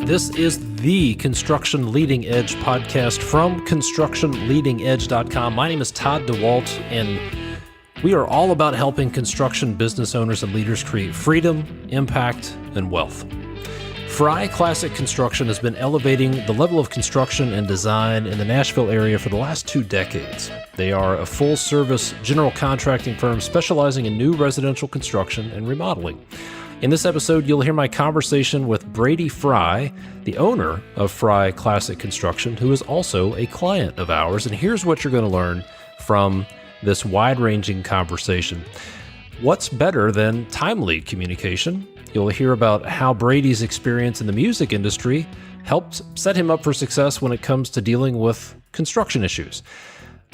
This is the Construction Leading Edge podcast from constructionleadingedge.com. My name is Todd DeWalt, and we are all about helping construction business owners and leaders create freedom, impact, and wealth. Fry Classic Construction has been elevating the level of construction and design in the Nashville area for the last 2 decades. They are a full-service general contracting firm specializing in new residential construction and remodeling. In this episode, you'll hear my conversation with Brady Fry, the owner of Fry Classic Construction, who is also a client of ours. And here's what you're going to learn from this wide-ranging conversation. What's better than timely communication? You'll hear about how Brady's experience in the music industry helped set him up for success when it comes to dealing with construction issues.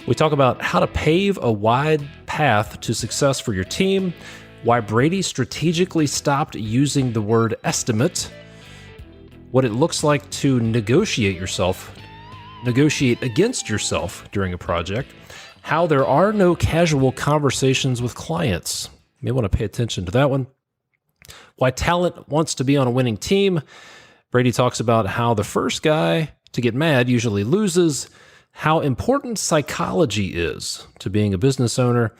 We talk about how to pave a wide path to success for your team, why Brady strategically stopped using the word estimate, what it looks like to negotiate against yourself during a project, how there are no casual conversations with clients. You may want to pay attention to that one. Why talent wants to be on a winning team. Brady talks about how the first guy to get mad usually loses, how important psychology is to being a business owner,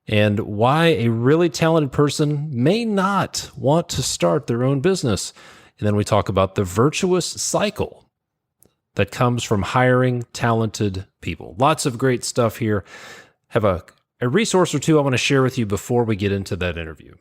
and why a really talented person may not want to start their own business. And then we talk about the virtuous cycle that comes from hiring talented people. Lots of great stuff here. Have a resource or two I want to share with you before we get into that interview.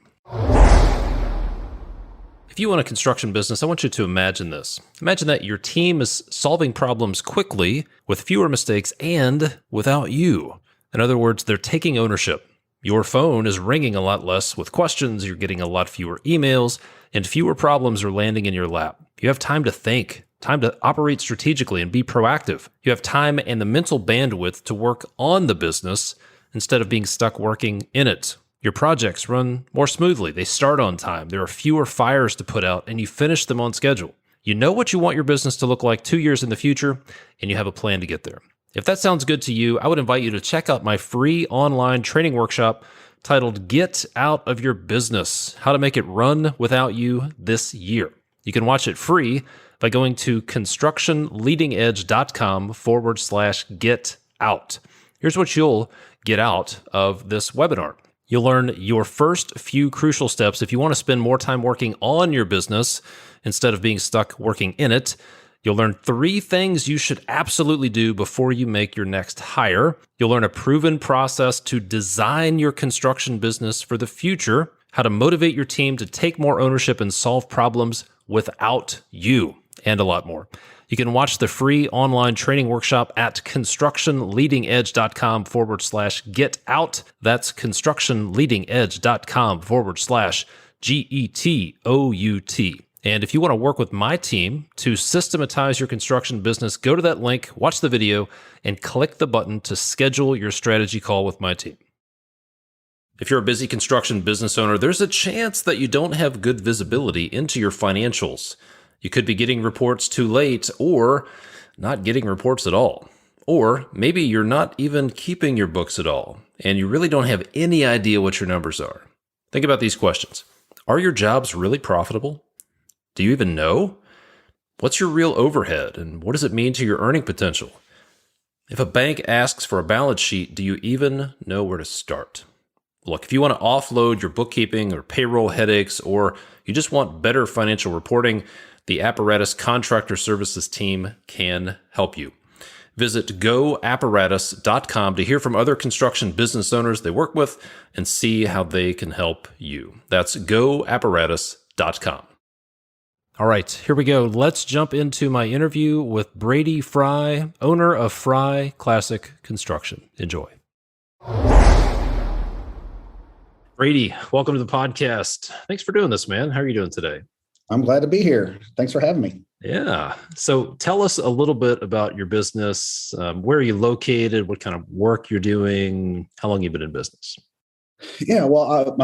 If you own a construction business, I want you to imagine this. Imagine that your team is solving problems quickly with fewer mistakes and without you. In other words, they're taking ownership. Your phone is ringing a lot less with questions, you're getting a lot fewer emails, and fewer problems are landing in your lap. You have time to think, time to operate strategically and be proactive. You have time and the mental bandwidth to work on the business instead of being stuck working in it. Your projects run more smoothly, they start on time, there are fewer fires to put out, and you finish them on schedule. You know what you want your business to look like 2 years in the future, and you have a plan to get there. If that sounds good to you, I would invite you to check out my free online training workshop titled Get Out of Your Business, How to Make It Run Without You This Year. You can watch it free by going to constructionleadingedge.com/get out. Here's what you'll get out of this webinar. You'll learn your first few crucial steps if you want to spend more time working on your business instead of being stuck working in it. You'll learn 3 things you should absolutely do before you make your next hire. You'll learn a proven process to design your construction business for the future, how to motivate your team to take more ownership and solve problems without you, and a lot more. You can watch the free online training workshop at constructionleadingedge.com/get out. That's constructionleadingedge.com/GETOUT. And if you want to work with my team to systematize your construction business, go to that link, watch the video, and click the button to schedule your strategy call with my team. If you're a busy construction business owner, there's a chance that you don't have good visibility into your financials. You could be getting reports too late or not getting reports at all. Or maybe you're not even keeping your books at all, and you really don't have any idea what your numbers are. Think about these questions. Are your jobs really profitable? Do you even know? What's your real overhead, and what does it mean to your earning potential? If a bank asks for a balance sheet, do you even know where to start? Look, if you want to offload your bookkeeping or payroll headaches, or you just want better financial reporting, the Apparatus Contractor Services team can help you. Visit goapparatus.com to hear from other construction business owners they work with and see how they can help you. That's goapparatus.com. All right, here we go. Let's jump into my interview with Brady Fry, owner of Fry Classic Construction. Enjoy. Brady, welcome to the podcast. Thanks for doing this, man. How are you doing today? I'm glad to be here. Thanks for having me. Yeah. So tell us a little bit about your business. Where are you located? What kind of work you're doing? How long you've been in business? Yeah, well,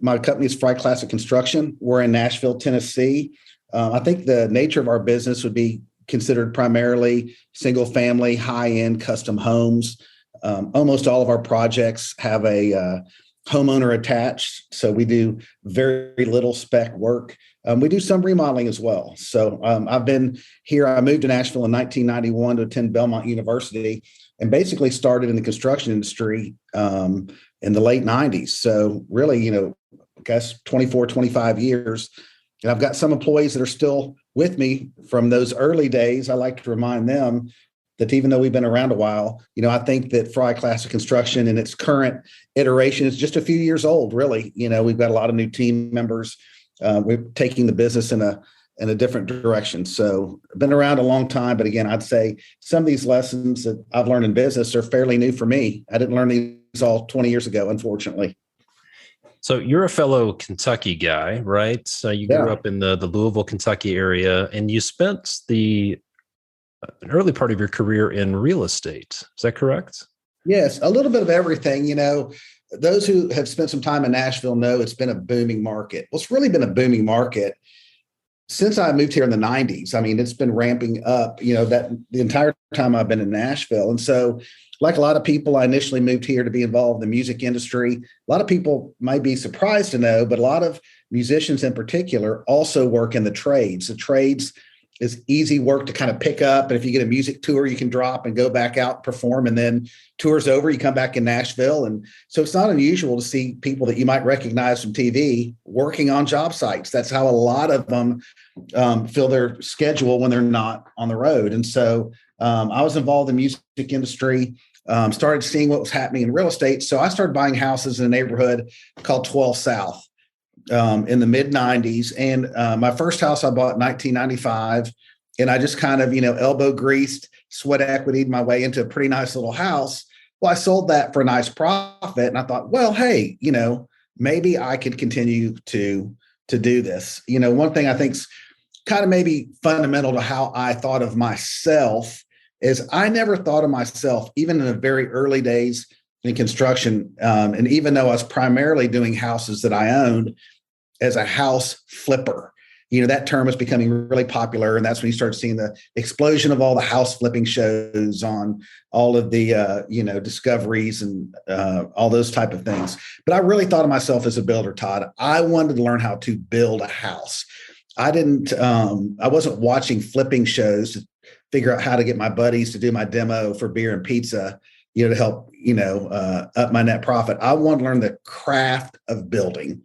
my company is Fry Classic Construction. We're in Nashville, Tennessee. I think the nature of our business would be considered primarily single-family, high-end custom homes. Almost all of our projects have a homeowner attached. So we do very little spec work. We do some remodeling as well. So I've been here. I moved to Nashville in 1991 to attend Belmont University and basically started in the construction industry in the late 90s. So really, I guess 24, 25 years. And I've got some employees that are still with me from those early days. I like to remind them that even though we've been around a while, I think that Fry Classic Construction in its current iteration is just a few years old, really. We've got a lot of new team members. We're taking the business in a different direction. So I've been around a long time, but again, I'd say some of these lessons that I've learned in business are fairly new for me. I didn't learn these all 20 years ago, unfortunately. So you're a fellow Kentucky guy, right? So you grew up in the Louisville, Kentucky area, and you spent an early part of your career in real estate. Is that correct? Yes, a little bit of everything. Those who have spent some time in Nashville know it's been a booming market. Well, it's really been a booming market since I moved here in the 90s. I mean, it's been ramping up, that the entire time I've been in Nashville. And so, like a lot of people, I initially moved here to be involved in the music industry. A lot of people might be surprised to know, but a lot of musicians in particular also work in the trades. The trades is easy work to kind of pick up. And if you get a music tour, you can drop and go back out and perform. And then tour's over, you come back in Nashville. And so it's not unusual to see people that you might recognize from TV working on job sites. That's how a lot of them fill their schedule when they're not on the road. And so I was involved in the music industry, started seeing what was happening in real estate. So I started buying houses in a neighborhood called 12 South. In the mid 90s. And my first house I bought in 1995. And I just kind of, elbow greased, sweat equity my way into a pretty nice little house. Well, I sold that for a nice profit. And I thought, well, hey, maybe I could continue to do this. One thing I think's kind of maybe fundamental to how I thought of myself is I never thought of myself, even in the very early days in construction. And even though I was primarily doing houses that I owned, as a house flipper. That term is becoming really popular. And that's when you start seeing the explosion of all the house flipping shows on all of the, discoveries and all those type of things. But I really thought of myself as a builder, Todd. I wanted to learn how to build a house. I wasn't watching flipping shows to figure out how to get my buddies to do my demo for beer and pizza, to help, up my net profit. I wanted to learn the craft of building.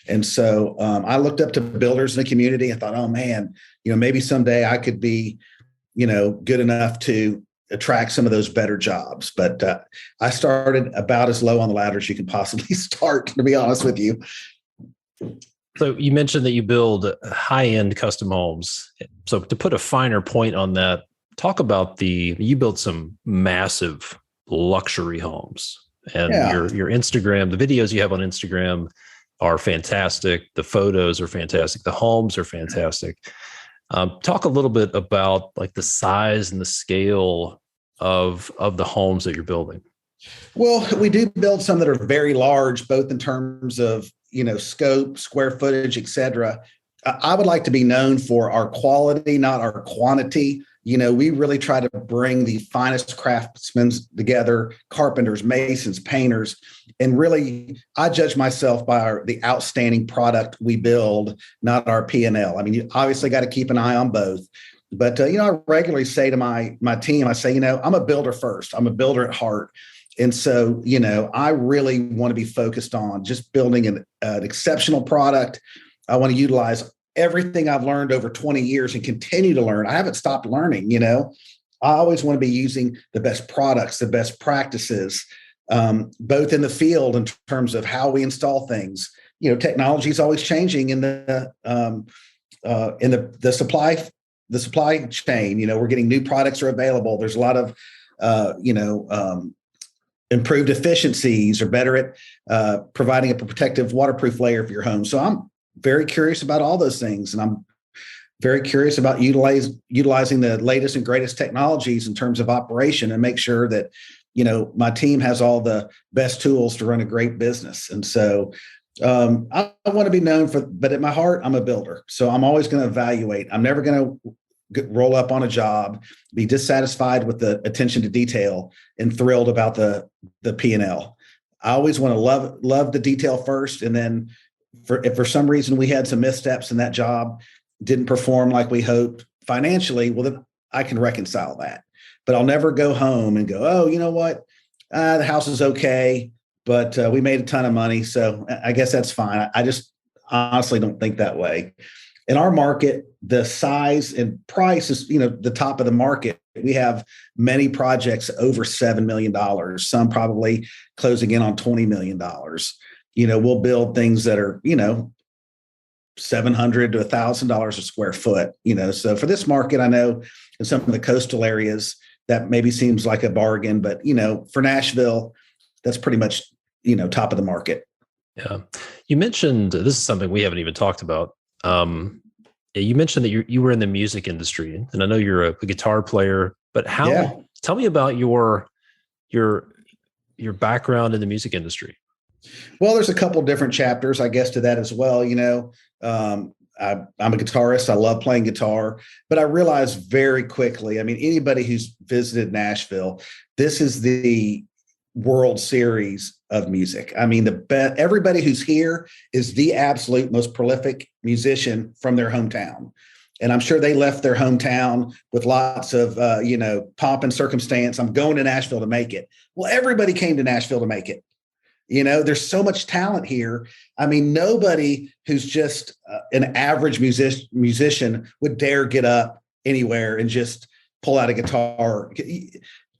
And so I looked up to builders in the community. I thought, oh man, maybe someday I could be, good enough to attract some of those better jobs. But I started about as low on the ladder as you can possibly start, to be honest with you. So you mentioned that you build high-end custom homes. So to put a finer point on that, talk about you built some massive luxury homes, and your Instagram, the videos you have on Instagram are fantastic. The photos are fantastic. The homes are fantastic. Talk a little bit about like the size and the scale of the homes that you're building. Well, we do build some that are very large, both in terms of, scope, square footage, et cetera. I would like to be known for our quality, not our quantity. We really try to bring the finest craftsmen together, carpenters, masons, painters, and really I judge myself by the outstanding product we build, not our P&L. I mean, you obviously got to keep an eye on both. But, I regularly say to my team, I say, I'm a builder first. I'm a builder at heart. And so, I really want to be focused on just building an exceptional product. I want to utilize everything I've learned over 20 years and continue to learn. I haven't stopped learning, I always want to be using the best products, the best practices, both in the field in terms of how we install things. Technology is always changing in the supply chain. We're getting new products are available. There's a lot of, improved efficiencies or better at providing a protective waterproof layer for your home. So I'm very curious about all those things. And I'm very curious about utilizing the latest and greatest technologies in terms of operation and make sure that, my team has all the best tools to run a great business. And so I want to be known but at my heart, I'm a builder. So I'm always going to evaluate. I'm never going to roll up on a job, be dissatisfied with the attention to detail, and thrilled about the P&L. I always want to love the detail first, and then if for some reason we had some missteps and that job didn't perform like we hoped financially, well, then I can reconcile that. But I'll never go home and go, oh, you know what? The house is okay, but we made a ton of money, so I guess that's fine. I just honestly don't think that way. In our market, the size and price is, the top of the market. We have many projects over $7 million, some probably closing in on $20 million. We'll build things that are, $700 to $1,000 a square foot. So for this market, I know in some of the coastal areas that maybe seems like a bargain, but for Nashville, that's pretty much top of the market. Yeah, you mentioned this is something we haven't even talked about. You mentioned that you were in the music industry, and I know you're a guitar player. But tell me about your background in the music industry. Well, there's a couple different chapters, I guess, to that as well. I'm a guitarist. I love playing guitar, but I realized very quickly, anybody who's visited Nashville, this is the World Series of music. Everybody who's here is the absolute most prolific musician from their hometown. And I'm sure they left their hometown with lots of, pomp and circumstance. I'm going to Nashville to make it. Well, everybody came to Nashville to make it. There's so much talent here. Nobody who's just an average musician would dare get up anywhere and just pull out a guitar.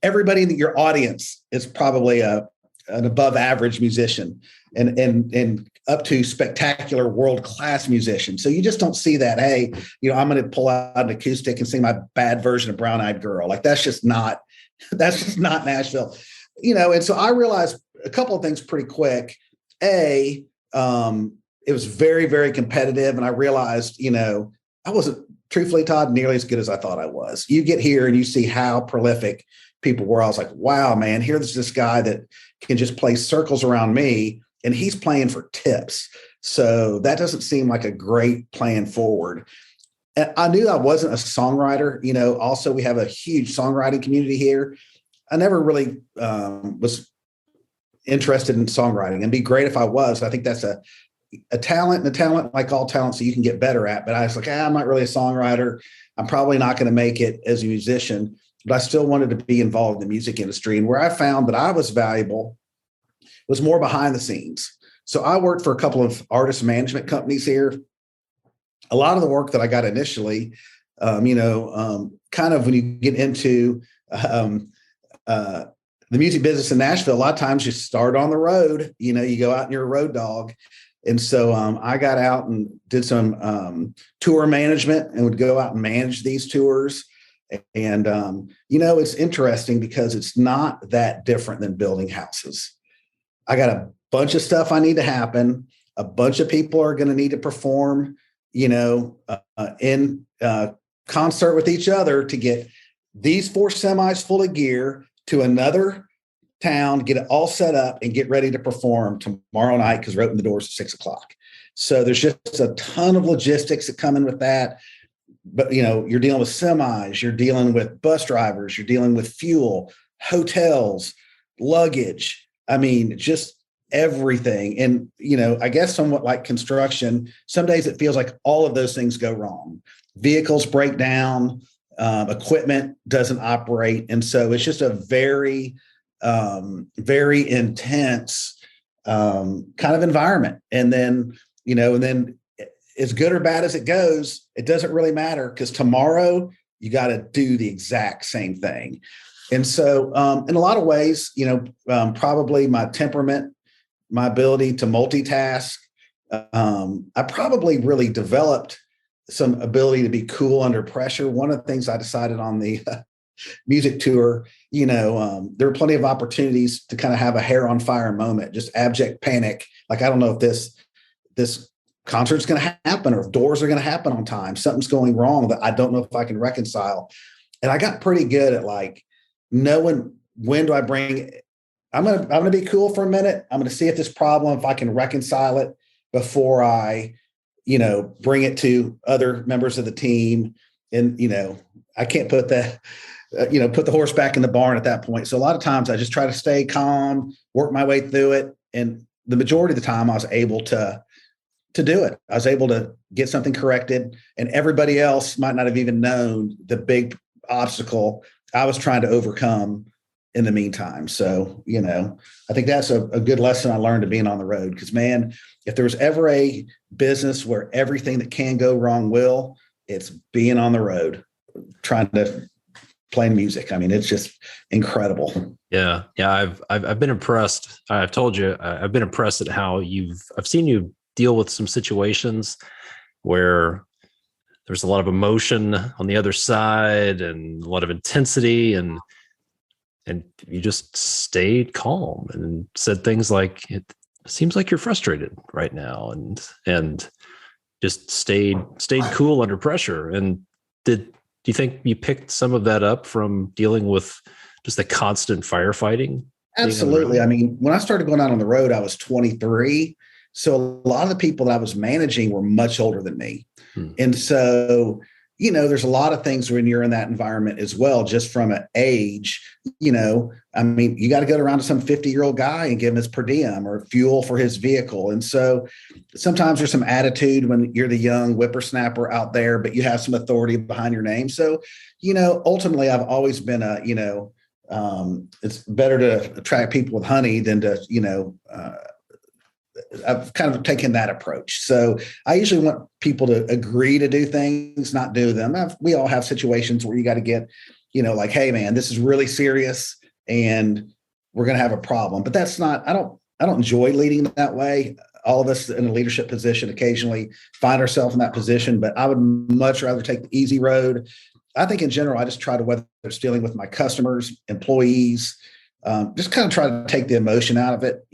Everybody in your audience is probably an above average musician and up to spectacular world-class musician. So you just don't see that. Hey, I'm going to pull out an acoustic and sing my bad version of Brown Eyed Girl. Like that's just not Nashville, And so I realized a couple of things pretty quick. It was very, very competitive. And I realized, I wasn't, truthfully, Todd, nearly as good as I thought I was. You get here and you see how prolific people were. I was like, wow, man, here's this guy that can just play circles around me and he's playing for tips. So that doesn't seem like a great plan forward. And I knew I wasn't a songwriter. Also we have a huge songwriting community here. I never really was interested in songwriting. It'd be great if I was. I think that's a talent, and a talent like all talents that you can get better at. But I was like, I'm not really a songwriter. I'm probably not going to make it as a musician, but I still wanted to be involved in the music industry. And where I found that I was valuable was more behind the scenes. So I worked for a couple of artist management companies here. A lot of the work that I got initially, kind of when you get into the music business in Nashville, a lot of times you start on the road, you go out and you're a road dog. And so I got out and did some tour management and would go out and manage these tours. And, it's interesting because it's not that different than building houses. I got a bunch of stuff I need to happen. A bunch of people are going to need to perform, in concert with each other to get these 4 semis full of gear to another town, get it all set up and get ready to perform tomorrow night because we're opening the doors at 6:00. So there's just a ton of logistics that come in with that. But, you're dealing with semis, you're dealing with bus drivers, you're dealing with fuel, hotels, luggage. Just everything. And, I guess somewhat like construction, some days it feels like all of those things go wrong. Vehicles break down, equipment doesn't operate. And so it's just a very, very intense kind of environment. And then, as good or bad as it goes, it doesn't really matter because tomorrow you got to do the exact same thing. And so in a lot of ways, probably my temperament, my ability to multitask, I probably really developed some ability to be cool under pressure. One of the things I decided on the music tour, there were plenty of opportunities to kind of have a hair on fire moment, just abject panic. Like, I don't know if this concert's going to happen or if doors are going to happen on time. Something's going wrong that I don't know if I can reconcile. And I got pretty good at like knowing when do I bring, I'm going to be cool for a minute. I'm going to see if this problem, if I can reconcile it before I, bring it to other members of the team. and, I can't put put the horse back in the barn at that point. So a lot of times I just try to stay calm, work my way through it. And the majority of the time I was able to do it. I was able to get something corrected, and everybody else might not have even known the big obstacle I was trying to overcome in the meantime. So, I think that's a good lesson I learned of being on the road, because, man, if there was ever a business where everything that can go wrong will, it's being on the road, trying to play music. I mean, it's just incredible. Yeah. Yeah. I've been impressed. I've told you, I've been impressed at how I've seen you deal with some situations where there's a lot of emotion on the other side and a lot of intensity, and you just stayed calm and said things like, it seems like you're frustrated right now, and just stayed cool under pressure. And do you think you picked some of that up from dealing with just the constant firefighting? Absolutely. I mean, when I started going out on the road, I was 23. So a lot of the people that I was managing were much older than me. And so, there's a lot of things when you're in that environment as well, just from an age, I mean, you got to go around to some 50-year-old guy and give him his per diem or fuel for his vehicle. And so sometimes there's some attitude when you're the young whippersnapper out there, but you have some authority behind your name. So, ultimately I've always been it's better to attract people with honey than to, I've kind of taken that approach. So I usually want people to agree to do things, not do them. We all have situations where you got to get, like, hey man, this is really serious and we're going to have a problem, but that's not, I don't enjoy leading that way. All of us in a leadership position occasionally find ourselves in that position, but I would much rather take the easy road. I think in general, I just try to, whether it's dealing with my customers, employees, just kind of try to take the emotion out of it.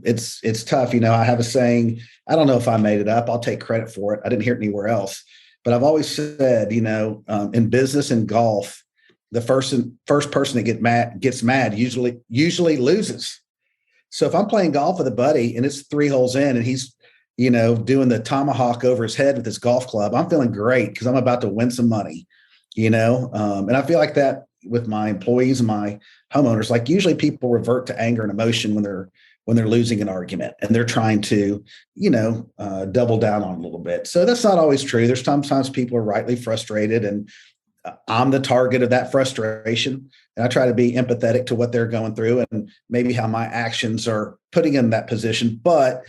It's tough. I have a saying, I don't know if I made it up. I'll take credit for it. I didn't hear it anywhere else, but I've always said, in business and golf, the first person that gets mad usually loses. So if I'm playing golf with a buddy and it's 3 holes in and he's, doing the tomahawk over his head with his golf club, I'm feeling great because I'm about to win some money, and I feel like that with my employees and my homeowners. Like, usually people revert to anger and emotion when they're losing an argument and they're trying to, double down on it a little bit. So that's not always true. There's sometimes people are rightly frustrated, and I'm the target of that frustration. And I try to be empathetic to what they're going through and maybe how my actions are putting in that position. But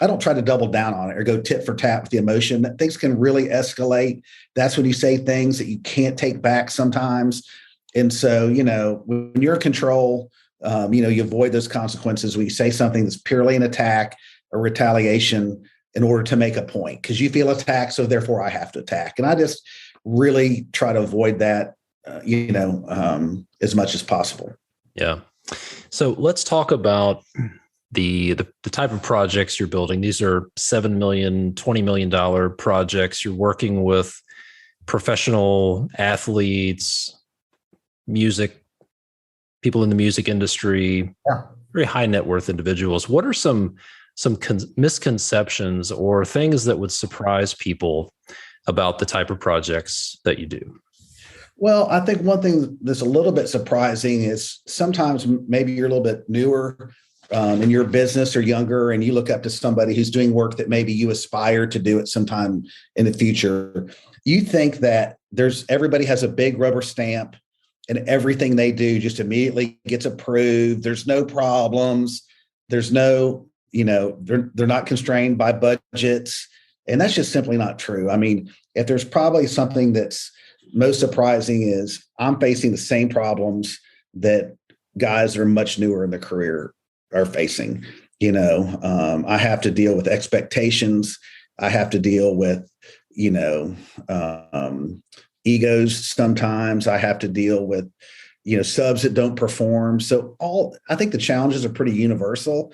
I don't try to double down on it or go tit for tat with the emotion. Things can really escalate. That's when you say things that you can't take back sometimes. And so, when you're in control, you avoid those consequences when you say something that's purely an attack or retaliation in order to make a point, because you feel attacked. So therefore I have to attack. And I just really try to avoid that, as much as possible. Yeah. So let's talk about the type of projects you're building. These are $7 million, $20 million projects. You're working with professional athletes, music, people in the music industry, very high net worth individuals. What are some misconceptions or things that would surprise people about the type of projects that you do? Well, I think one thing that's a little bit surprising is sometimes maybe you're a little bit newer in your business or younger, and you look up to somebody who's doing work that maybe you aspire to do at some time in the future. You think that everybody has a big rubber stamp and everything they do just immediately gets approved. There's no problems. There's no, they're not constrained by budgets. And that's just simply not true. I mean, if there's probably something that's most surprising is I'm facing the same problems that guys that are much newer in their career are facing. I have to deal with expectations. I have to deal with, egos. Sometimes I have to deal with, subs that don't perform. So I think the challenges are pretty universal.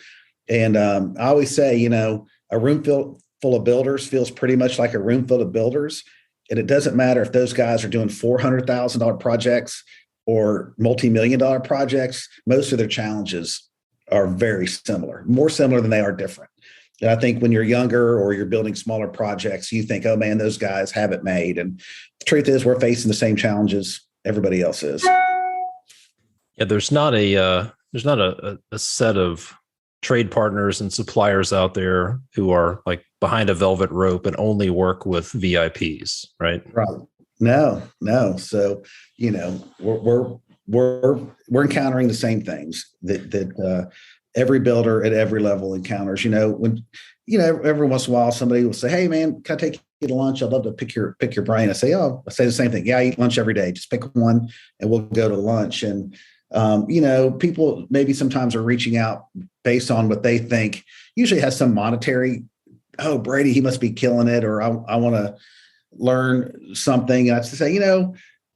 And I always say, a room full of builders feels pretty much like a room full of builders. And it doesn't matter if those guys are doing $400,000 projects or multi-million-dollar projects. Most of their challenges are very similar, more similar than they are different. And I think when you're younger or you're building smaller projects, you think, oh man, those guys have it made. And the truth is we're facing the same challenges everybody else is. Yeah, there's not a set of trade partners and suppliers out there who are like behind a velvet rope and only work with VIPs, right? Right. No, no. So, we're encountering the same things that every builder at every level encounters. When every once in a while somebody will say, "Hey, man, can I take you to lunch? I'd love to pick your brain." I say, "Oh, I say the same thing. Yeah, I eat lunch every day. Just pick one, and we'll go to lunch." And people maybe sometimes are reaching out based on what they think usually has some monetary. Oh, Brady, he must be killing it, or I want to learn something. And I say,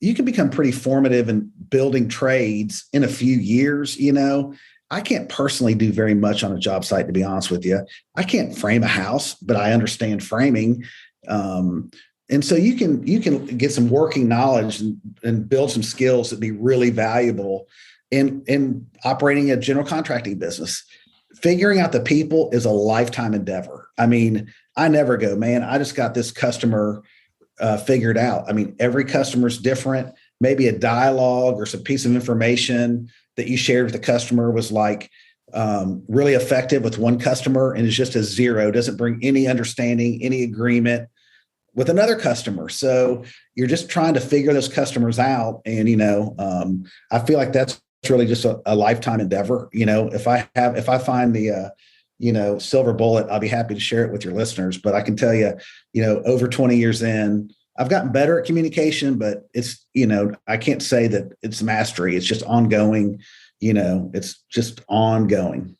you can become pretty formative in building trades in a few years. I can't personally do very much on a job site, to be honest with you. I can't frame a house, but I understand framing. And so you can get some working knowledge and build some skills that be really valuable in operating a general contracting business. Figuring out the people is a lifetime endeavor. I mean, I never go, man, I just got this customer figured out. I mean, every customer's different. Maybe a dialogue or some piece of information that you shared with the customer was like really effective with one customer and is just a zero, doesn't bring any understanding, any agreement with another customer. So you're just trying to figure those customers out. And, I feel like that's really just a lifetime endeavor. If I find the, silver bullet, I'll be happy to share it with your listeners. But I can tell you, over 20 years in, I've gotten better at communication, but it's, I can't say that it's mastery. It's just ongoing. It's just ongoing.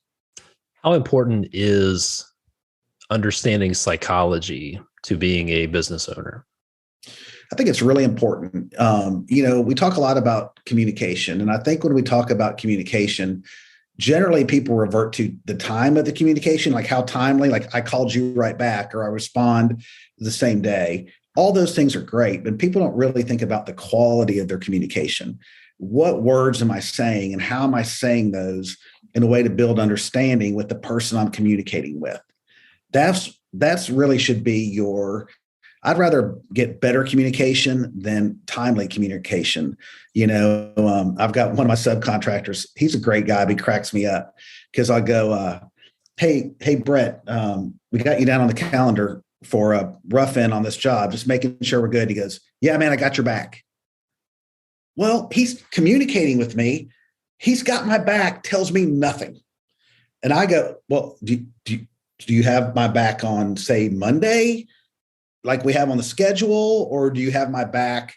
How important is understanding psychology to being a business owner? I think it's really important. We talk a lot about communication, and I think when we talk about communication, generally people revert to the time of the communication, like how timely, like I called you right back or I respond the same day. All those things are great, but people don't really think about the quality of their communication. What words am I saying and how am I saying those in a way to build understanding with the person I'm communicating with? That's really should be I'd rather get better communication than timely communication. I've got one of my subcontractors. He's a great guy, but he cracks me up because I go, hey, Brett, we got you down on the calendar for a rough end on this job, just making sure we're good. He goes, yeah, man, I got your back. Well, he's communicating with me. He's got my back, tells me nothing. And I go, well, do you have my back on, say, Monday, like we have on the schedule, or do you have my back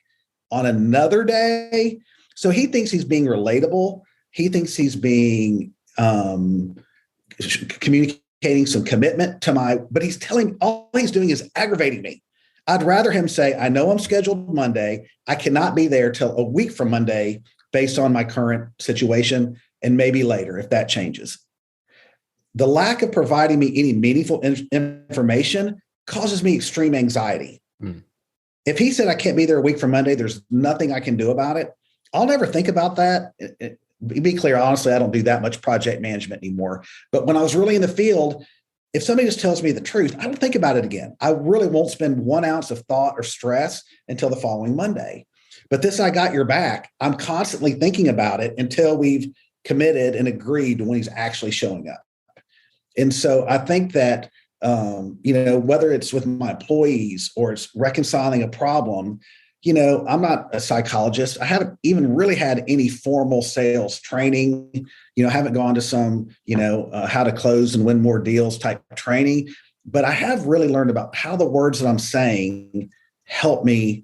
on another day? So he thinks he's being relatable. He thinks he's being communicating some commitment to but he's telling, all he's doing is aggravating me. I'd rather him say, I know I'm scheduled Monday. I cannot be there till a week from Monday based on my current situation, and maybe later if that changes. The lack of providing me any meaningful information causes me extreme anxiety. If he said I can't be there a week from Monday, there's nothing I can do about it. I'll never think about that. Be clear, honestly, I don't do that much project management anymore. But when I was really in the field, if somebody just tells me the truth, I don't think about it again. I really won't spend 1 ounce of thought or stress until the following Monday. But this, I got your back. I'm constantly thinking about it until we've committed and agreed to when he's actually showing up. And so I think that whether it's with my employees or it's reconciling a problem, I'm not a psychologist. I haven't even really had any formal sales training. I haven't gone to some, how to close and win more deals type of training, but I have really learned about how the words that I'm saying help me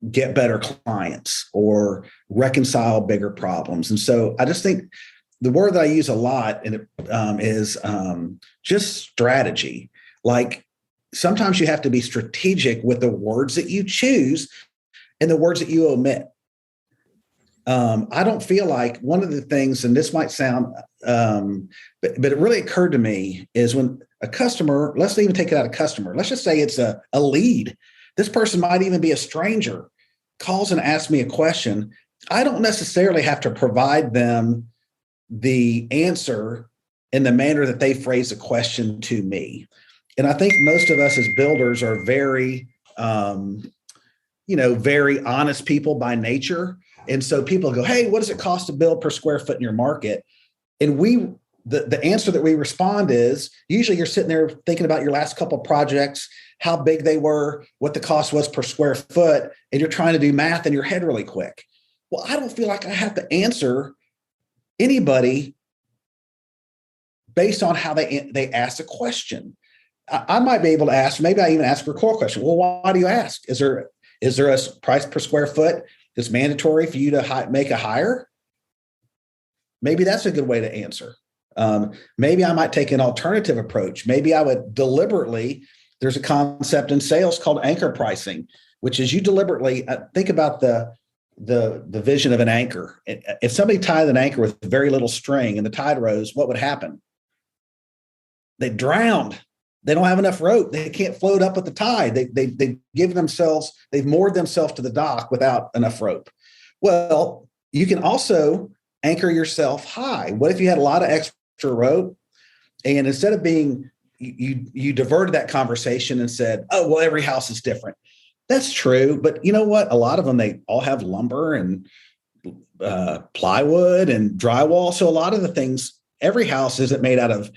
get better clients or reconcile bigger problems. And so I just think the word that I use a lot is just strategy. Like sometimes you have to be strategic with the words that you choose and the words that you omit. I don't feel like one of the things, and this might sound, but it really occurred to me is when a customer, let's even take it out of customer. Let's just say it's a lead. This person might even be a stranger, calls and asks me a question. I don't necessarily have to provide them the answer in the manner that they phrase a question to me. And I think most of us as builders are very, very honest people by nature. And so people go, hey, what does it cost to build per square foot in your market? And the answer that we respond is usually you're sitting there thinking about your last couple of projects, how big they were, what the cost was per square foot, and you're trying to do math in your head really quick. Well, I don't feel like I have to answer anybody based on how they ask a question. I might be able to ask, maybe I even ask a core question. Well, why do you ask? Is there a price per square foot that's mandatory for you to make a hire? Maybe that's a good way to answer. Maybe I might take an alternative approach. Maybe I would deliberately, there's a concept in sales called anchor pricing, which is you deliberately think about the vision of an anchor. If somebody tied an anchor with very little string and the tide rose, what would happen? They drowned. They don't have enough rope. They can't float up with the tide. They've moored themselves to the dock without enough rope. Well, you can also anchor yourself high. What if you had a lot of extra rope, and instead of you diverted that conversation and said, oh, well, every house is different. That's true. But you know what? A lot of them, they all have lumber and plywood and drywall. So a lot of the things, every house isn't made out of,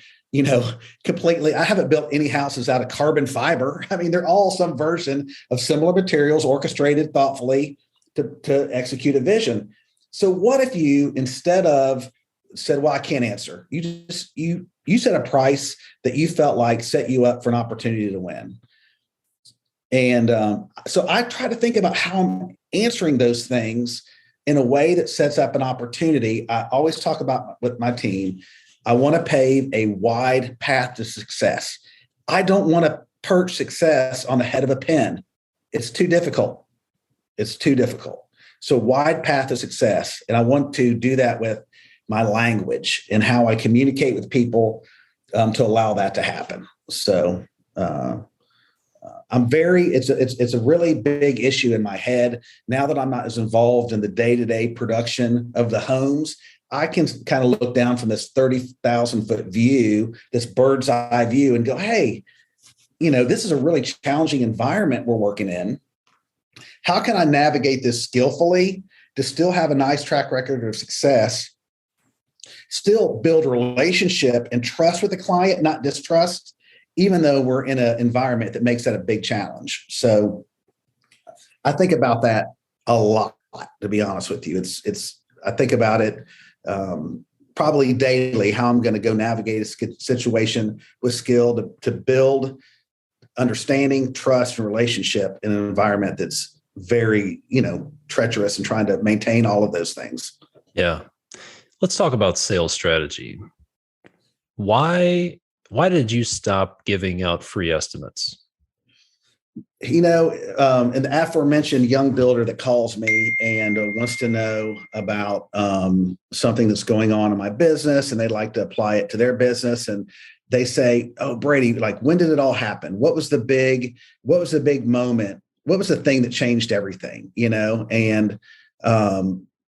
completely. I haven't built any houses out of carbon fiber. I mean, they're all some version of similar materials orchestrated thoughtfully to execute a vision. So what if you, instead of said, well, I can't answer, you set a price that you felt like set you up for an opportunity to win. And so I try to think about how I'm answering those things in a way that sets up an opportunity. I always talk about with my team, I want to pave a wide path to success. I don't want to perch success on the head of a pin. It's too difficult. So wide path to success. And I want to do that with my language and how I communicate with people to allow that to happen. So it's a really big issue in my head. Now that I'm not as involved in the day-to-day production of the homes, I can kind of look down from this 30,000 foot view, this bird's eye view, and go, hey, this is a really challenging environment we're working in. How can I navigate this skillfully to still have a nice track record of success, still build a relationship and trust with the client, not distrust, even though we're in an environment that makes that a big challenge. So I think about that a lot, to be honest with you. I think about it probably daily, how I'm going to go navigate a situation with skill to build understanding, trust, and relationship in an environment that's very, treacherous and trying to maintain all of those things. Yeah. Let's talk about sales strategy. Why did you stop giving out free estimates? An aforementioned young builder that calls me and wants to know about something that's going on in my business, and they'd like to apply it to their business. And they say, oh, Brady, like, when did it all happen? What was the big moment? What was the thing that changed everything? And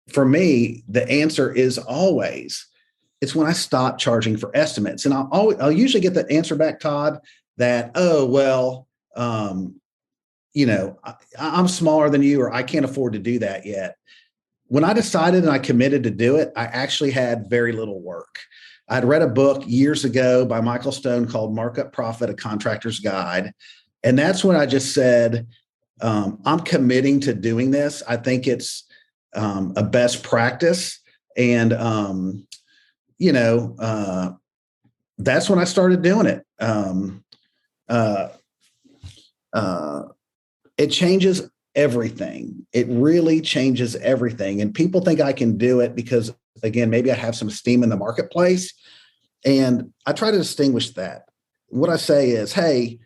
for me, the answer is always, it's when I stop charging for estimates. And I'll usually get the answer back, Todd, that, oh, well, I'm smaller than you, or I can't afford to do that yet. When I decided and I committed to do it, I actually had very little work. I'd read a book years ago by Michael Stone called Markup Profit, A Contractor's Guide. And that's when I just said, I'm committing to doing this. I think it's a best practice. And, that's when I started doing it. It changes everything. It really changes everything. And people think I can do it because, again, maybe I have some steam in the marketplace. And I try to distinguish that. What I say is, hey,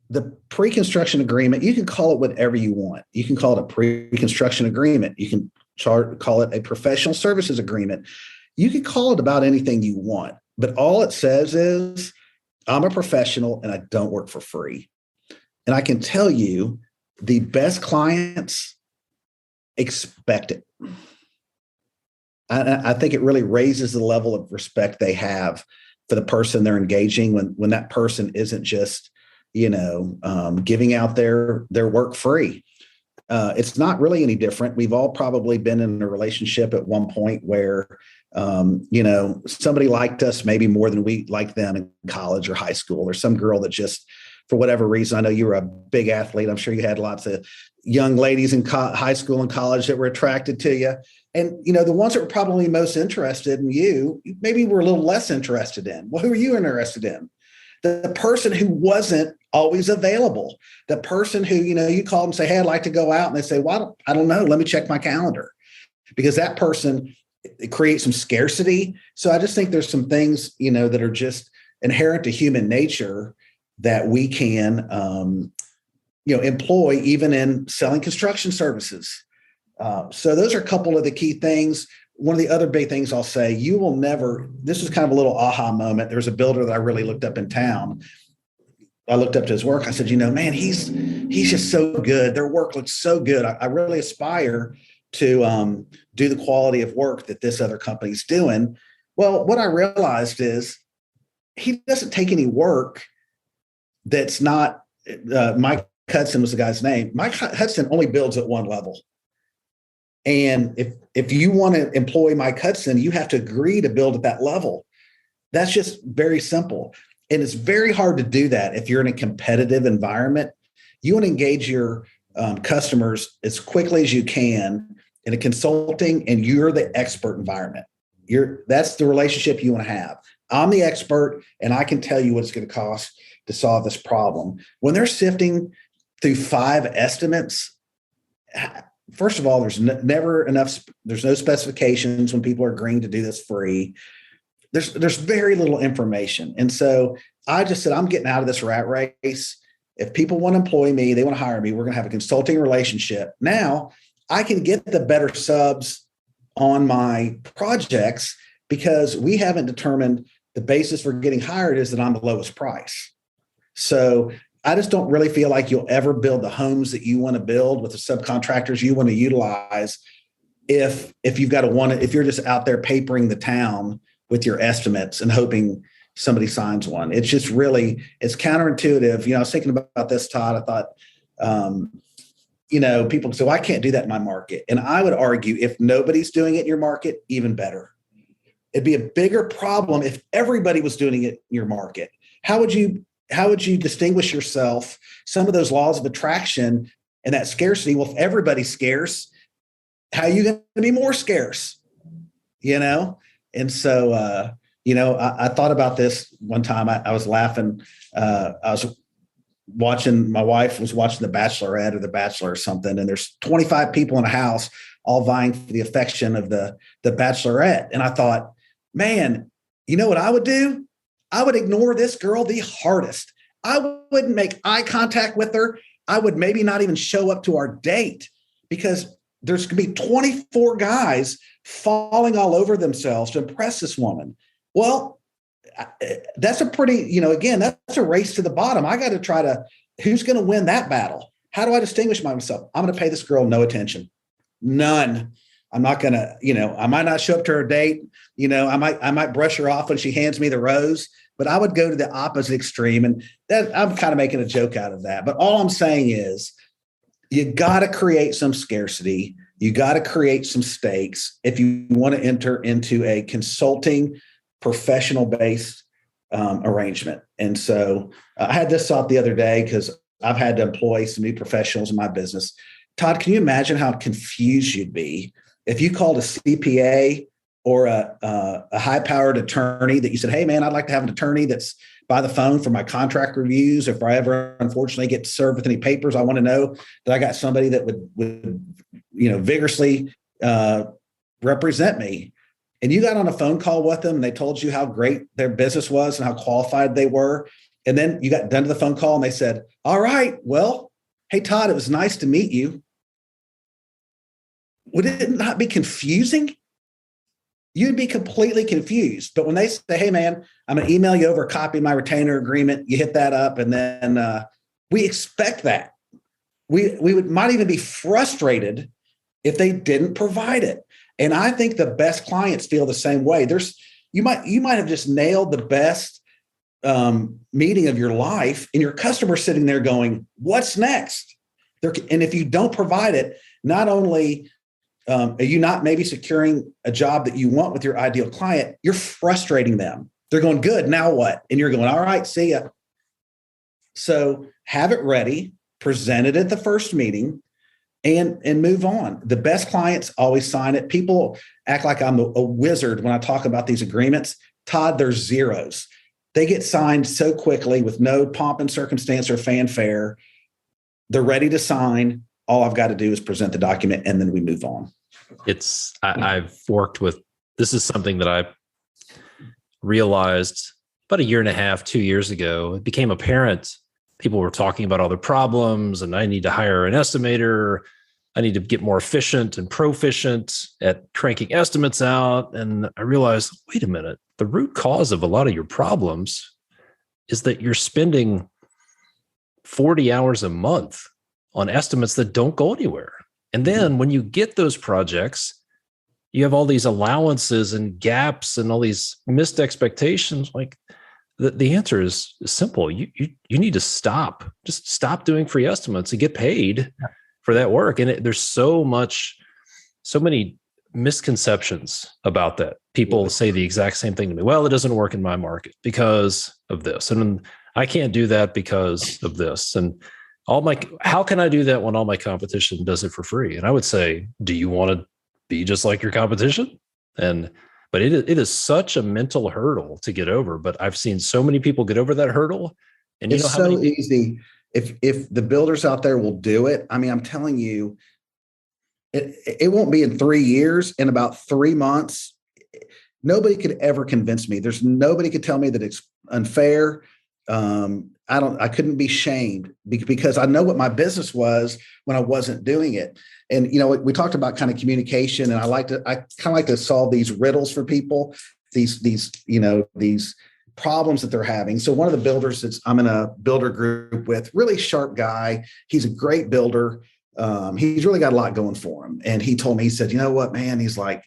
the pre-construction agreement, you can call it whatever you want. You can call it a pre-construction agreement. You can call it a professional services agreement. You can call it about anything you want. But all it says is, I'm a professional and I don't work for free. And I can tell you, the best clients expect it. I think it really raises the level of respect they have for the person they're engaging when that person isn't just, giving out their work free. It's not really any different. We've all probably been in a relationship at one point where, somebody liked us maybe more than we liked them in college or high school, or some girl that just, for whatever reason, I know you were a big athlete. I'm sure you had lots of young ladies in high school and college that were attracted to you. And, the ones that were probably most interested in you, maybe were a little less interested in. Well, who are you interested in? The person who wasn't always available, the person who, you call them and say, hey, I'd like to go out. And they say, well, I don't know. Let me check my calendar, because that person, it creates some scarcity. So I just think there's some things, that are just inherent to human nature that we can, employ even in selling construction services. So those are a couple of the key things. One of the other big things I'll say, you will never, this is kind of a little aha moment. There's a builder that I really looked up in town. I looked up to his work. I said, man, he's just so good. Their work looks so good. I really aspire to do the quality of work that this other company's doing. Well, what I realized is he doesn't take any work that's not, Mike Hudson was the guy's name. Mike Hudson only builds at one level. And if you want to employ Mike Hudson, you have to agree to build at that level. That's just very simple. And it's very hard to do that if you're in a competitive environment. You want to engage your customers as quickly as you can in a consulting, and you're the expert environment. That's the relationship you want to have. I'm the expert, and I can tell you what it's going to cost to solve this problem. When they're sifting through 5 estimates, first of all, there's never enough. There's no specifications when people are agreeing to do this free. There's very little information. And so I just said, I'm getting out of this rat race. If people want to employ me, they want to hire me, we're going to have a consulting relationship. Now I can get the better subs on my projects because we haven't determined the basis for getting hired is that I'm the lowest price. So I just don't really feel like you'll ever build the homes that you want to build with the subcontractors you want to utilize if you're just out there papering the town with your estimates and hoping somebody signs one. It's just really, it's counterintuitive. I was thinking about this, Todd. I thought, people say, well, I can't do that in my market. And I would argue if nobody's doing it in your market, even better. It'd be a bigger problem if everybody was doing it in your market. How would you distinguish yourself? Some of those laws of attraction and that scarcity. Well, if everybody's scarce, how are you going to be more scarce? And so, I thought about this one time. I was laughing. My wife was watching The Bachelorette or The Bachelor or something, and there's 25 people in a house all vying for the affection of the Bachelorette. And I thought, man, you know what I would do? I would ignore this girl the hardest. I wouldn't make eye contact with her. I would maybe not even show up to our date because there's going to be 24 guys falling all over themselves to impress this woman. Well, that's a pretty, again, that's a race to the bottom. I got to try to, who's going to win that battle? How do I distinguish myself? I'm going to pay this girl no attention. None. I'm not going to, I might not show up to her date. I might brush her off when she hands me the rose, but I would go to the opposite extreme. And that I'm kind of making a joke out of that. But all I'm saying is you got to create some scarcity. You got to create some stakes if you want to enter into a consulting professional based arrangement. And so I had this thought the other day because I've had to employ some new professionals in my business. Todd, can you imagine how confused you'd be if you called a CPA or a high-powered attorney that you said, hey, man, I'd like to have an attorney that's by the phone for my contract reviews. If I ever, unfortunately, get served with any papers, I want to know that I got somebody that would vigorously represent me. And you got on a phone call with them and they told you how great their business was and how qualified they were. And then you got done to the phone call and they said, all right, well, hey, Todd, it was nice to meet you. Would it not be confusing? You'd be completely confused. But when they say, hey, man, I'm going to email you over a copy of my retainer agreement, you hit that up. And then we expect that. We might even be frustrated if they didn't provide it. And I think the best clients feel the same way. There's you might have just nailed the best meeting of your life, and your customer's sitting there going, what's next? And if you don't provide it, not only are you not maybe securing a job that you want with your ideal client, you're frustrating them. They're going, good, now what? And you're going, all right, see ya. So have it ready, present it at the first meeting, and move on. The best clients always sign it. People act like I'm a wizard when I talk about these agreements. Todd, they're zeros. They get signed so quickly with no pomp and circumstance or fanfare. They're ready to sign. All I've got to do is present the document, and then we move on. I've worked with, this is something that I realized about a year and a half, 2 years ago. It became apparent. People were talking about all their problems, and I need to hire an estimator. I need to get more efficient and proficient at cranking estimates out. And I realized, wait a minute, the root cause of a lot of your problems is that you're spending 40 hours a month on estimates that don't go anywhere. And then when you get those projects, you have all these allowances and gaps and all these missed expectations. Like the answer is simple. You need to just stop doing free estimates and get paid for that work. And there's so many misconceptions about that. People say the exact same thing to me. Well, it doesn't work in my market because of this. And I can't do that because of this. And how can I do that when all my competition does it for free? And I would say, do you want to be just like your competition? But it is such a mental hurdle to get over. But I've seen so many people get over that hurdle. And it's so easy. If the builders out there will do it, I mean, I'm telling you, it won't be in 3 years. In about 3 months, nobody could ever convince me. Nobody could tell me that it's unfair. I couldn't be shamed because I know what my business was when I wasn't doing it. And, we talked about kind of communication, and I kind of like to solve these riddles for people, these problems that they're having. So one of the builders I'm in a builder group with, really sharp guy. He's a great builder. He's really got a lot going for him. And he told me, he said, you know what, man, he's like,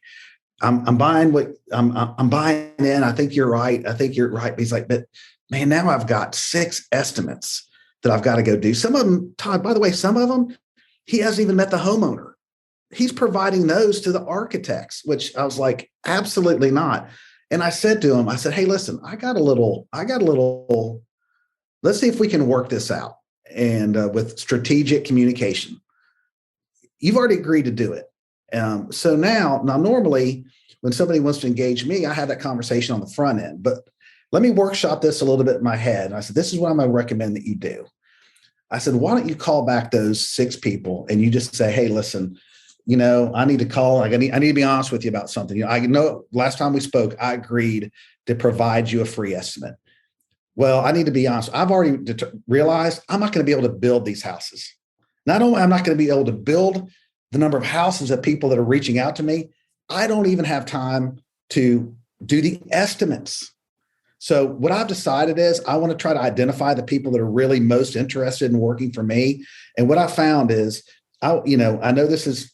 I'm buying what I'm buying in. I think you're right. But he's like, but man, now I've got 6 estimates that I've got to go do. Some of them, Todd, by the way, some of them, he hasn't even met the homeowner. He's providing those to the architects, which I was like, absolutely not. And I said to him, hey, listen, I got a little, let's see if we can work this out. And with strategic communication, you've already agreed to do it. So now normally when somebody wants to engage me, I have that conversation on the front end, but let me workshop this a little bit in my head. And I said, this is what I'm going to recommend that you do. I said, why don't you call back those 6 people and you just say, hey, listen, I need to call. I need to be honest with you about something. I know last time we spoke, I agreed to provide you a free estimate. Well, I need to be honest. I've already realized I'm not going to be able to build these houses. Not only am I not going to be able to build the number of houses of people that are reaching out to me, I don't even have time to do the estimates. So what I've decided is I want to try to identify the people that are really most interested in working for me. And what I found is, I know this is,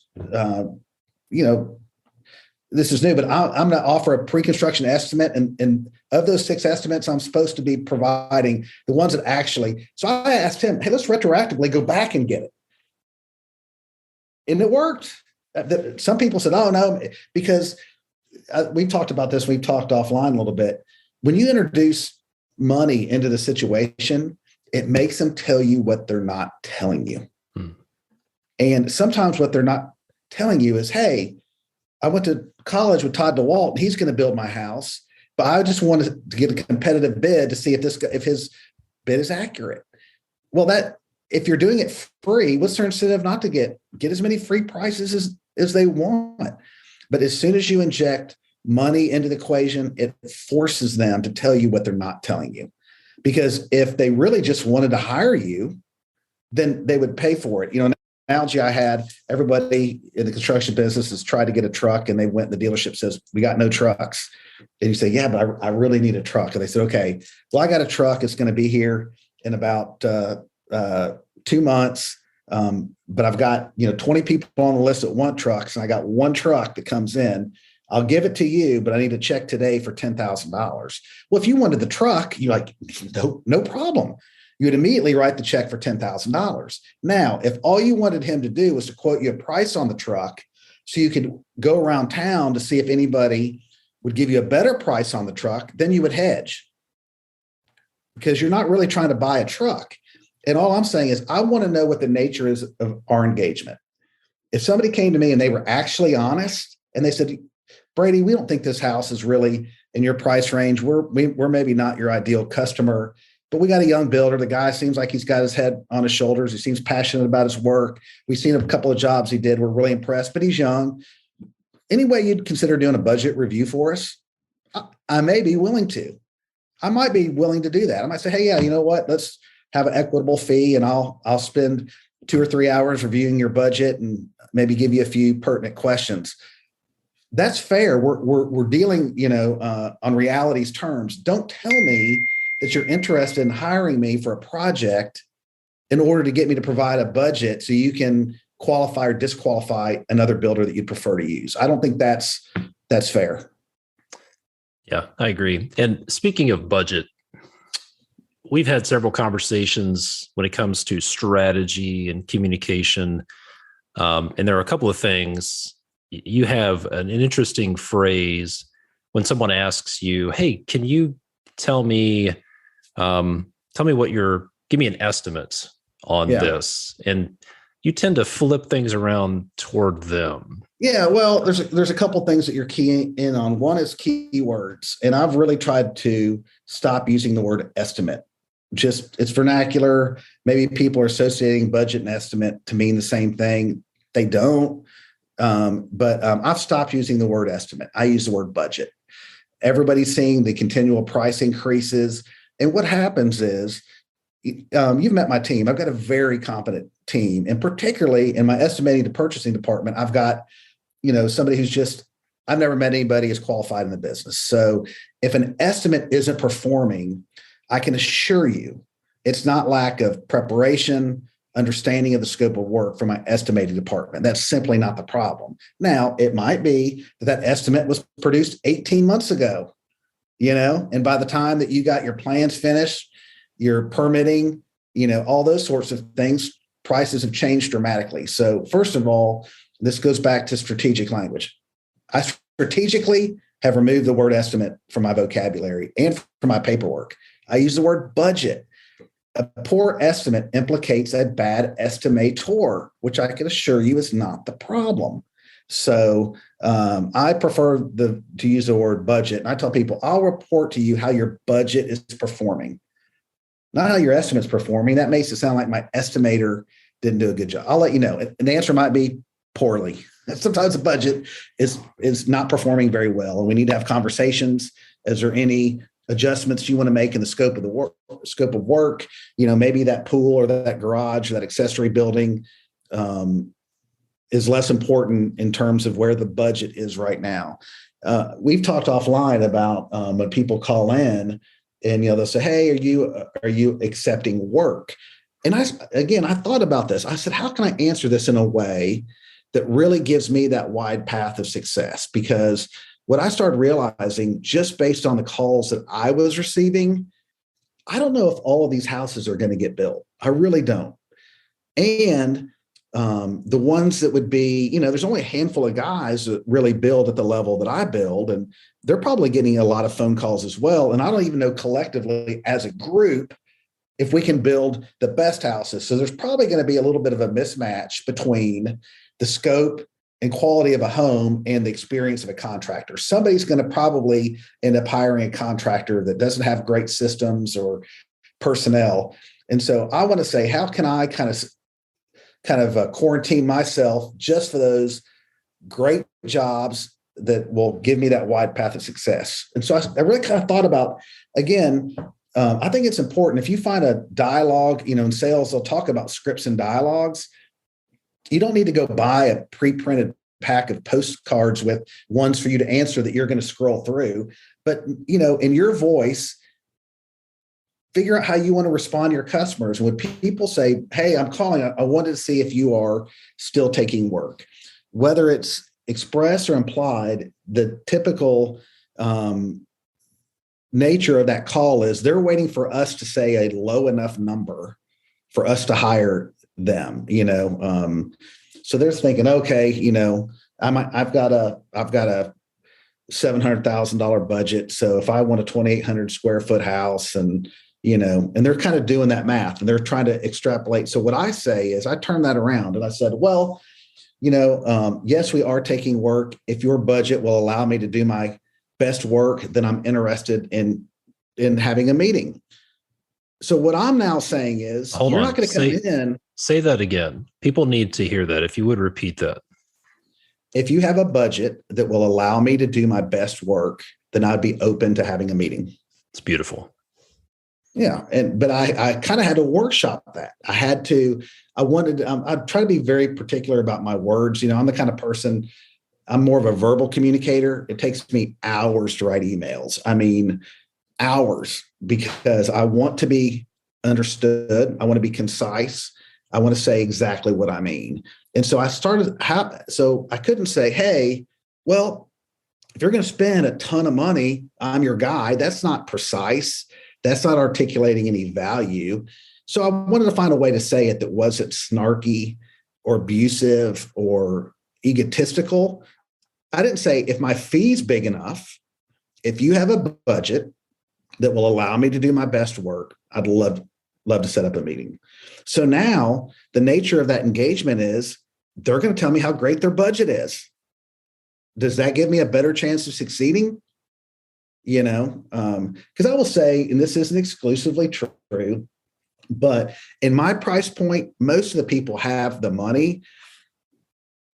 this is new, but I'm going to offer a pre-construction estimate. And of those 6 estimates, I'm supposed to be providing the ones that actually, so I asked him, hey, let's retroactively go back and get it. And it worked. Some people said, oh no, because we've talked about this. We've talked offline a little bit. When you introduce money into the situation, it makes them tell you what they're not telling you. And sometimes what they're not telling you is, hey, I went to college with Todd DeWalt, and he's going to build my house, but I just wanted to get a competitive bid to see if his bid is accurate. Well, if you're doing it free, what's their incentive not to get as many free prices as they want? But as soon as you inject money into the equation, it forces them to tell you what they're not telling you. Because if they really just wanted to hire you, then they would pay for it. Analogy I had, everybody in the construction business has tried to get a truck, and they went, the dealership says, we got no trucks. And you say, yeah, but I really need a truck. And they said, okay, well, I got a truck. It's going to be here in about 2 months. But I've got, 20 people on the list that want trucks, and I got one truck that comes in. I'll give it to you, but I need a check today for $10,000. Well, if you wanted the truck, you're like, no problem. You would immediately write the check for $10,000. Now, if all you wanted him to do was to quote you a price on the truck so you could go around town to see if anybody would give you a better price on the truck, then you would hedge, because you're not really trying to buy a truck. And all I'm saying is I want to know what the nature is of our engagement. If somebody came to me and they were actually honest and they said, Brady, we don't think this house is really in your price range. We're maybe not your ideal customer, but we got a young builder. The guy seems like he's got his head on his shoulders. He seems passionate about his work. We've seen a couple of jobs he did. We're really impressed, but he's young. Any way you'd consider doing a budget review for us? I may be willing to. I might be willing to do that. I might say, hey, yeah, you know what? Let's have an equitable fee, and I'll spend 2 or 3 hours reviewing your budget and maybe give you a few pertinent questions. That's fair. We're dealing, on reality's terms. Don't tell me that you're interested in hiring me for a project in order to get me to provide a budget so you can qualify or disqualify another builder that you'd prefer to use. I don't think that's fair. Yeah, I agree. And speaking of budget, we've had several conversations when it comes to strategy and communication. And there are a couple of things. You have an interesting phrase when someone asks you, hey, can you tell me give me an estimate on this? And you tend to flip things around toward them. Yeah, well, there's a couple things that you're keying in on. One is keywords, and I've really tried to stop using the word estimate. Just it's vernacular. Maybe people are associating budget and estimate to mean the same thing. They don't. But I've stopped using the word estimate. I use the word budget. Everybody's seeing the continual price increases, and what happens is, you've met my team. I've got a very competent team, and particularly in my estimating to purchasing department, I've got, somebody who's I've never met anybody as qualified in the business. So if an estimate isn't performing, I can assure you it's not lack of preparation, understanding of the scope of work from my estimating department. That's simply not the problem. Now, it might be that estimate was produced 18 months ago, and by the time that you got your plans finished, your permitting, all those sorts of things, prices have changed dramatically. So first of all, this goes back to strategic language. I strategically have removed the word estimate from my vocabulary and from my paperwork. I use the word budget. A poor estimate implicates a bad estimator, which I can assure you is not the problem. So I prefer to use the word budget. And I tell people, I'll report to you how your budget is performing, not how your estimate's performing. That makes it sound like my estimator didn't do a good job. I'll let you know. And the answer might be poorly. Sometimes the budget is not performing very well, and we need to have conversations. Is there any adjustments you want to make in the scope of work? Maybe that pool or that garage, that accessory building is less important in terms of where the budget is right now. We've talked offline about when people call in and they'll say, hey, are you accepting work? And I thought about this. I said, how can I answer this in a way that really gives me that wide path of success? Because what I started realizing just based on the calls that I was receiving, I don't know if all of these houses are going to get built. I really don't. And the ones that would be, there's only a handful of guys that really build at the level that I build, and they're probably getting a lot of phone calls as well. And I don't even know collectively as a group if we can build the best houses. So there's probably going to be a little bit of a mismatch between the scope and quality of a home and the experience of a contractor. Somebody's going to probably end up hiring a contractor that doesn't have great systems or personnel. And so I want to say, how can I kind of quarantine myself just for those great jobs that will give me that wide path of success? And so I really kind of thought about, again, I think it's important if you find a dialogue, in sales, they'll talk about scripts and dialogues. You don't need to go buy a pre-printed pack of postcards with ones for you to answer that you're going to scroll through. But, in your voice, figure out how you want to respond to your customers. When people say, hey, I'm calling, I wanted to see if you are still taking work, whether it's expressed or implied, the typical nature of that call is they're waiting for us to say a low enough number for us to hire them, so they're thinking, okay, I've got a $700,000 budget. So if I want a 2,800 square foot house and they're kind of doing that math and they're trying to extrapolate. So what I say is I turn that around and I said, well, yes, we are taking work. If your budget will allow me to do my best work, then I'm interested in having a meeting. So what I'm now saying is, you're not going to come in. Say that again. People need to hear that. If you would repeat that. If you have a budget that will allow me to do my best work, then I'd be open to having a meeting. It's beautiful. Yeah. But I kind of had to workshop that. I try to be very particular about my words. I'm the kind of person, I'm more of a verbal communicator. It takes me hours to write emails. I mean, hours, because I want to be understood. I want to be concise. I want to say exactly what I mean. And so so I couldn't say, hey, well, if you're going to spend a ton of money, I'm your guy. That's not precise. That's not articulating any value. So I wanted to find a way to say it that wasn't snarky or abusive or egotistical. I didn't say, if my fee's big enough, if you have a budget that will allow me to do my best work, I'd love to set up a meeting. So now the nature of that engagement is they're going to tell me how great their budget is. Does that give me a better chance of succeeding? Because I will say, and this isn't exclusively true, but in my price point, most of the people have the money.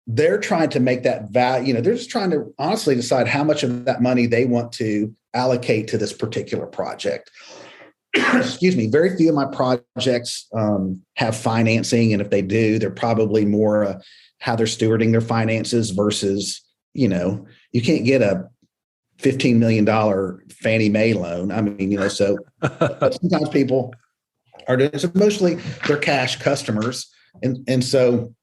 They're trying to make that value, they're just trying to honestly decide how much of that money they want to allocate to this particular project. Excuse me. Very few of my projects have financing. And if they do, they're probably more how they're stewarding their finances versus, you can't get a $15 million Fannie Mae loan. I mean, so sometimes people are doing, so mostly they're cash customers. And so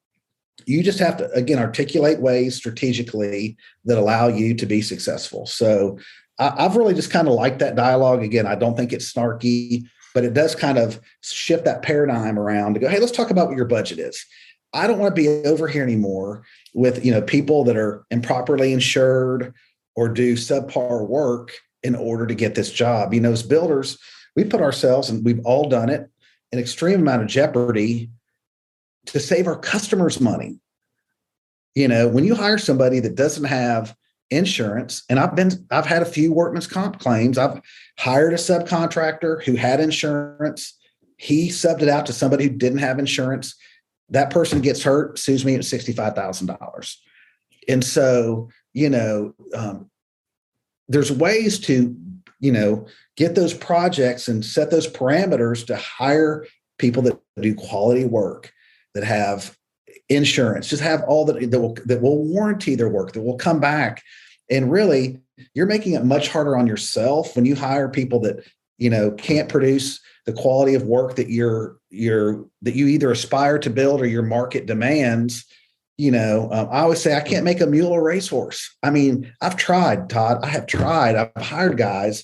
you just have to, again, articulate ways strategically that allow you to be successful. So I've really just kind of liked that dialogue. Again, I don't think it's snarky, but it does kind of shift that paradigm around to go, hey, let's talk about what your budget is. I don't want to be over here anymore with, people that are improperly insured or do subpar work in order to get this job. As builders, we put ourselves, and we've all done it, an extreme amount of jeopardy to save our customers money. When you hire somebody that doesn't have insurance, and I've had a few workman's comp claims. I've hired a subcontractor who had insurance. He subbed it out to somebody who didn't have insurance. That person gets hurt, sues me at $65,000. And so, there's ways to, get those projects and set those parameters to hire people that do quality work, that have insurance, just have all that will warranty their work, that will come back. And really, you're making it much harder on yourself when you hire people that, can't produce the quality of work that you either aspire to build or your market demands. I always say I can't make a mule a racehorse. I mean, I've tried, Todd. I have tried. I've hired guys,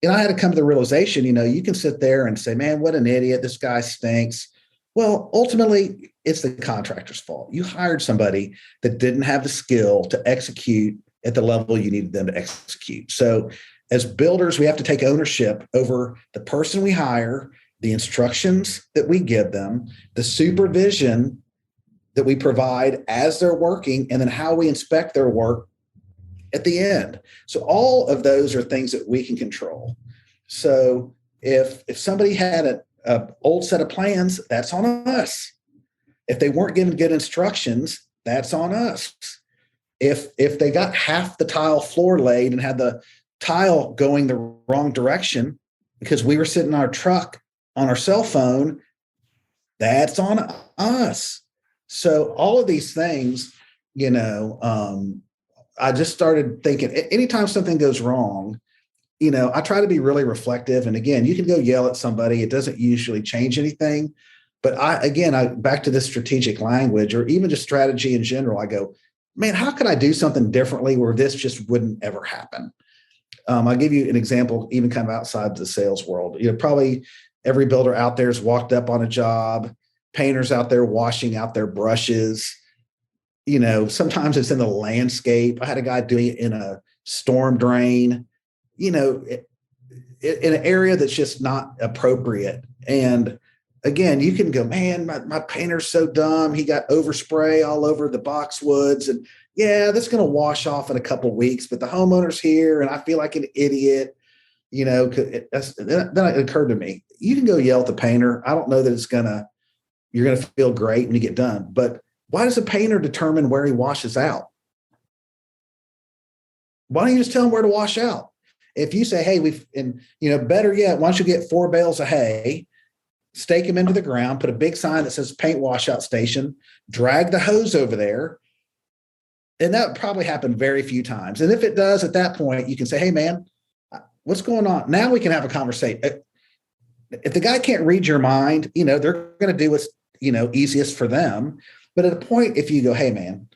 and I had to come to the realization, you can sit there and say, man, what an idiot. This guy stinks. Well, ultimately, it's the contractor's fault. You hired somebody that didn't have the skill to execute at the level you needed them to execute. So as builders, we have to take ownership over the person we hire, the instructions that we give them, the supervision that we provide as they're working, and then how we inspect their work at the end. So all of those are things that we can control. So if somebody had an old set of plans, that's on us. If they weren't given good instructions, that's on us. If they got half the tile floor laid and had the tile going the wrong direction because we were sitting in our truck on our cell phone, that's on us. So all of these things, I just started thinking, anytime something goes wrong, I try to be really reflective. And again, you can go yell at somebody. It doesn't usually change anything. But I back to this strategic language, or even just strategy in general, I go, man, how could I do something differently where this just wouldn't ever happen? I'll give you an example, even kind of outside the sales world. Probably every builder out there has walked up on a job, painters out there washing out their brushes. Sometimes it's in the landscape. I had a guy doing it in a storm drain, in an area that's just not appropriate. And again, you can go, man, my painter's so dumb. He got overspray all over the boxwoods. And yeah, that's going to wash off in a couple of weeks, but the homeowner's here and I feel like an idiot. Then it occurred to me, you can go yell at the painter. I don't know that you're going to feel great when you get done, but why does a painter determine where he washes out? Why don't you just tell him where to wash out? If you say, hey, better yet, why don't you get 4 bales of hay, stake them into the ground, put a big sign that says paint washout station, drag the hose over there. And that would probably happen very few times. And if it does, at that point, you can say, hey, man, what's going on? Now we can have a conversation. If the guy can't read your mind, they're going to do what's, easiest for them. But at a point, if you go, hey, man,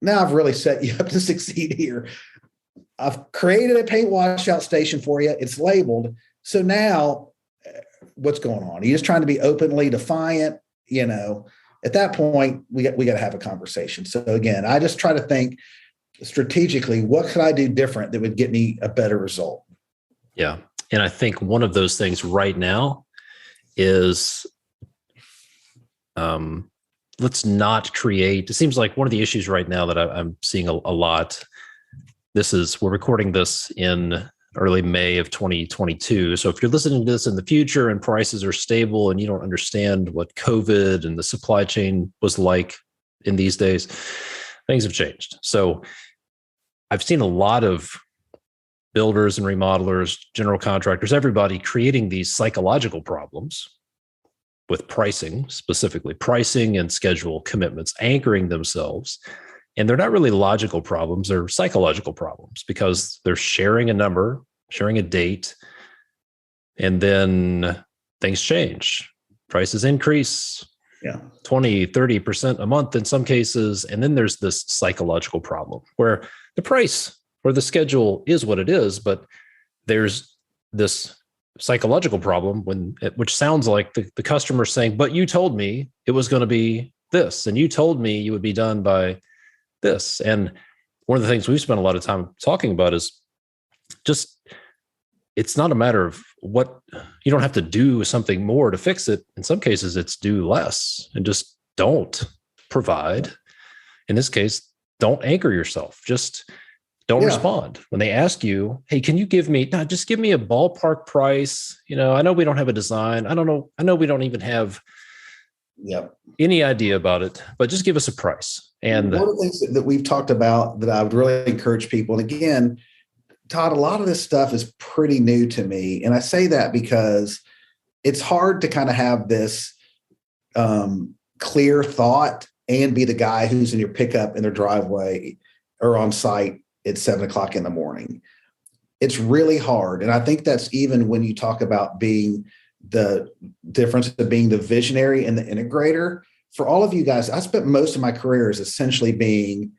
now I've really set you up to succeed here. I've created a paint washout station for you. It's labeled. So now what's going on? Are you just trying to be openly defiant? At that point, we got to have a conversation. So again, I just try to think strategically, what could I do different that would get me a better result? Yeah. And I think one of those things right now is let's not create, it seems like one of the issues right now that I'm seeing a lot, we're recording this in early May of 2022. So if you're listening to this in the future and prices are stable and you don't understand what COVID and the supply chain was like in these days, things have changed. So I've seen a lot of builders and remodelers, general contractors, everybody creating these psychological problems with pricing, specifically pricing and schedule commitments, anchoring themselves. And they're not really logical problems, they're psychological problems because they're sharing a number, sharing a date, and then things change. Prices increase 20, 30% a month in some cases. And then there's this psychological problem where the price or the schedule is what it is, but there's this psychological problem which sounds like the customer saying, but you told me it was going to be this, and you told me you would be done by this. And one of the things we've spent a lot of time talking about is just, it's not a matter of what, you don't have to do something more to fix it. In some cases, it's do less and just don't provide. In this case, don't anchor yourself. Just don't respond. When they ask you, hey, can you just give me a ballpark price? I know we don't have a design. I know we don't even have any idea about it, but just give us a price. And one of the things that we've talked about that I would really encourage people, and again, Todd, a lot of this stuff is pretty new to me. And I say that because it's hard to kind of have this clear thought and be the guy who's in your pickup in their driveway or on site at 7:00 in the morning. It's really hard. And I think that's even when you talk about being the difference of being the visionary and the integrator. For all of you guys, I spent most of my career as essentially being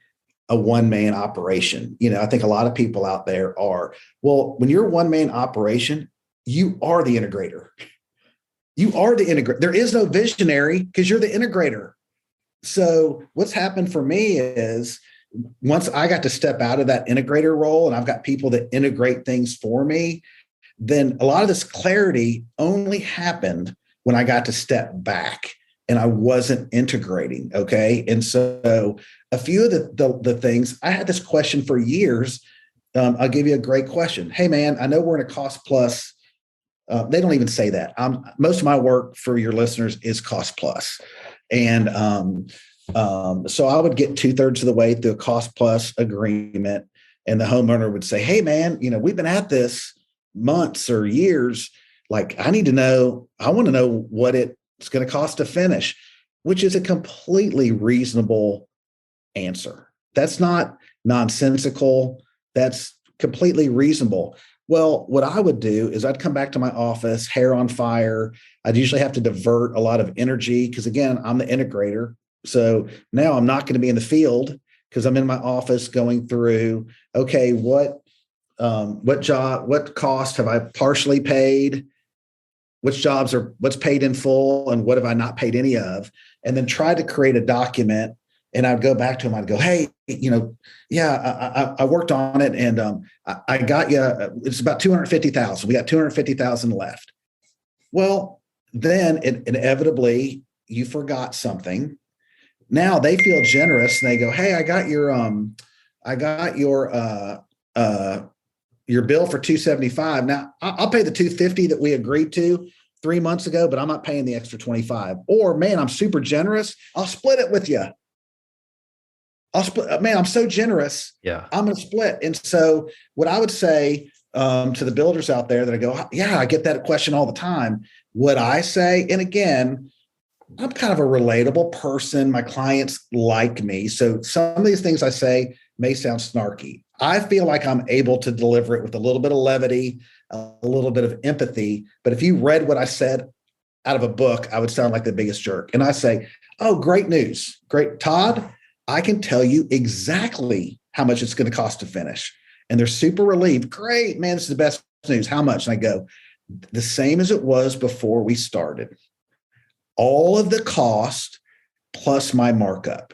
a one-man operation. I think a lot of people out there are, well, when you're a one-man operation, you are the integrator. You are the integrator. There is no visionary because you're the integrator. So what's happened for me is once I got to step out of that integrator role and I've got people that integrate things for me, then a lot of this clarity only happened when I got to step back and I wasn't integrating. Okay. And so a few of the things, I had this question for years. I'll give you a great question. Hey man, I know we're in a cost plus. They don't even say that. Most of my work for your listeners is cost plus. And so I would get 2/3 of the way through a cost plus agreement. And the homeowner would say, hey man, we've been at this months or years. Like I want to know what it's going to cost to finish, which is a completely reasonable answer. That's not nonsensical. That's completely reasonable. Well, what I would do is I'd come back to my office, hair on fire. I'd usually have to divert a lot of energy because, again, I'm the integrator. So now I'm not going to be in the field. because I'm in my office going through, okay, what cost have I partially paid? Which jobs what's paid in full and what have I not paid any of? And then try to create a document. And I'd go back to him. I'd go, hey, I worked on it, and I got you. It's about 250,000. We got 250,000 left. Well, then inevitably you forgot something. Now they feel generous and they go, hey, I got your bill for 275. Now I'll pay the 250 that we agreed to 3 months ago, but I'm not paying the extra 25. Or, man, I'm super generous. I'll split it with you. I'm so generous. Yeah. I'm going to split. And so what I would say to the builders out there that I go, yeah, I get that question all the time. What I say, and again, I'm kind of a relatable person. My clients like me. So some of these things I say may sound snarky. I feel like I'm able to deliver it with a little bit of levity, a little bit of empathy. But if you read what I said out of a book, I would sound like the biggest jerk. And I say, oh, great news. Great. Todd, I can tell you exactly how much it's going to cost to finish. And they're super relieved. Great, man, this is the best news. How much? And I go, the same as it was before we started. All of the cost plus my markup.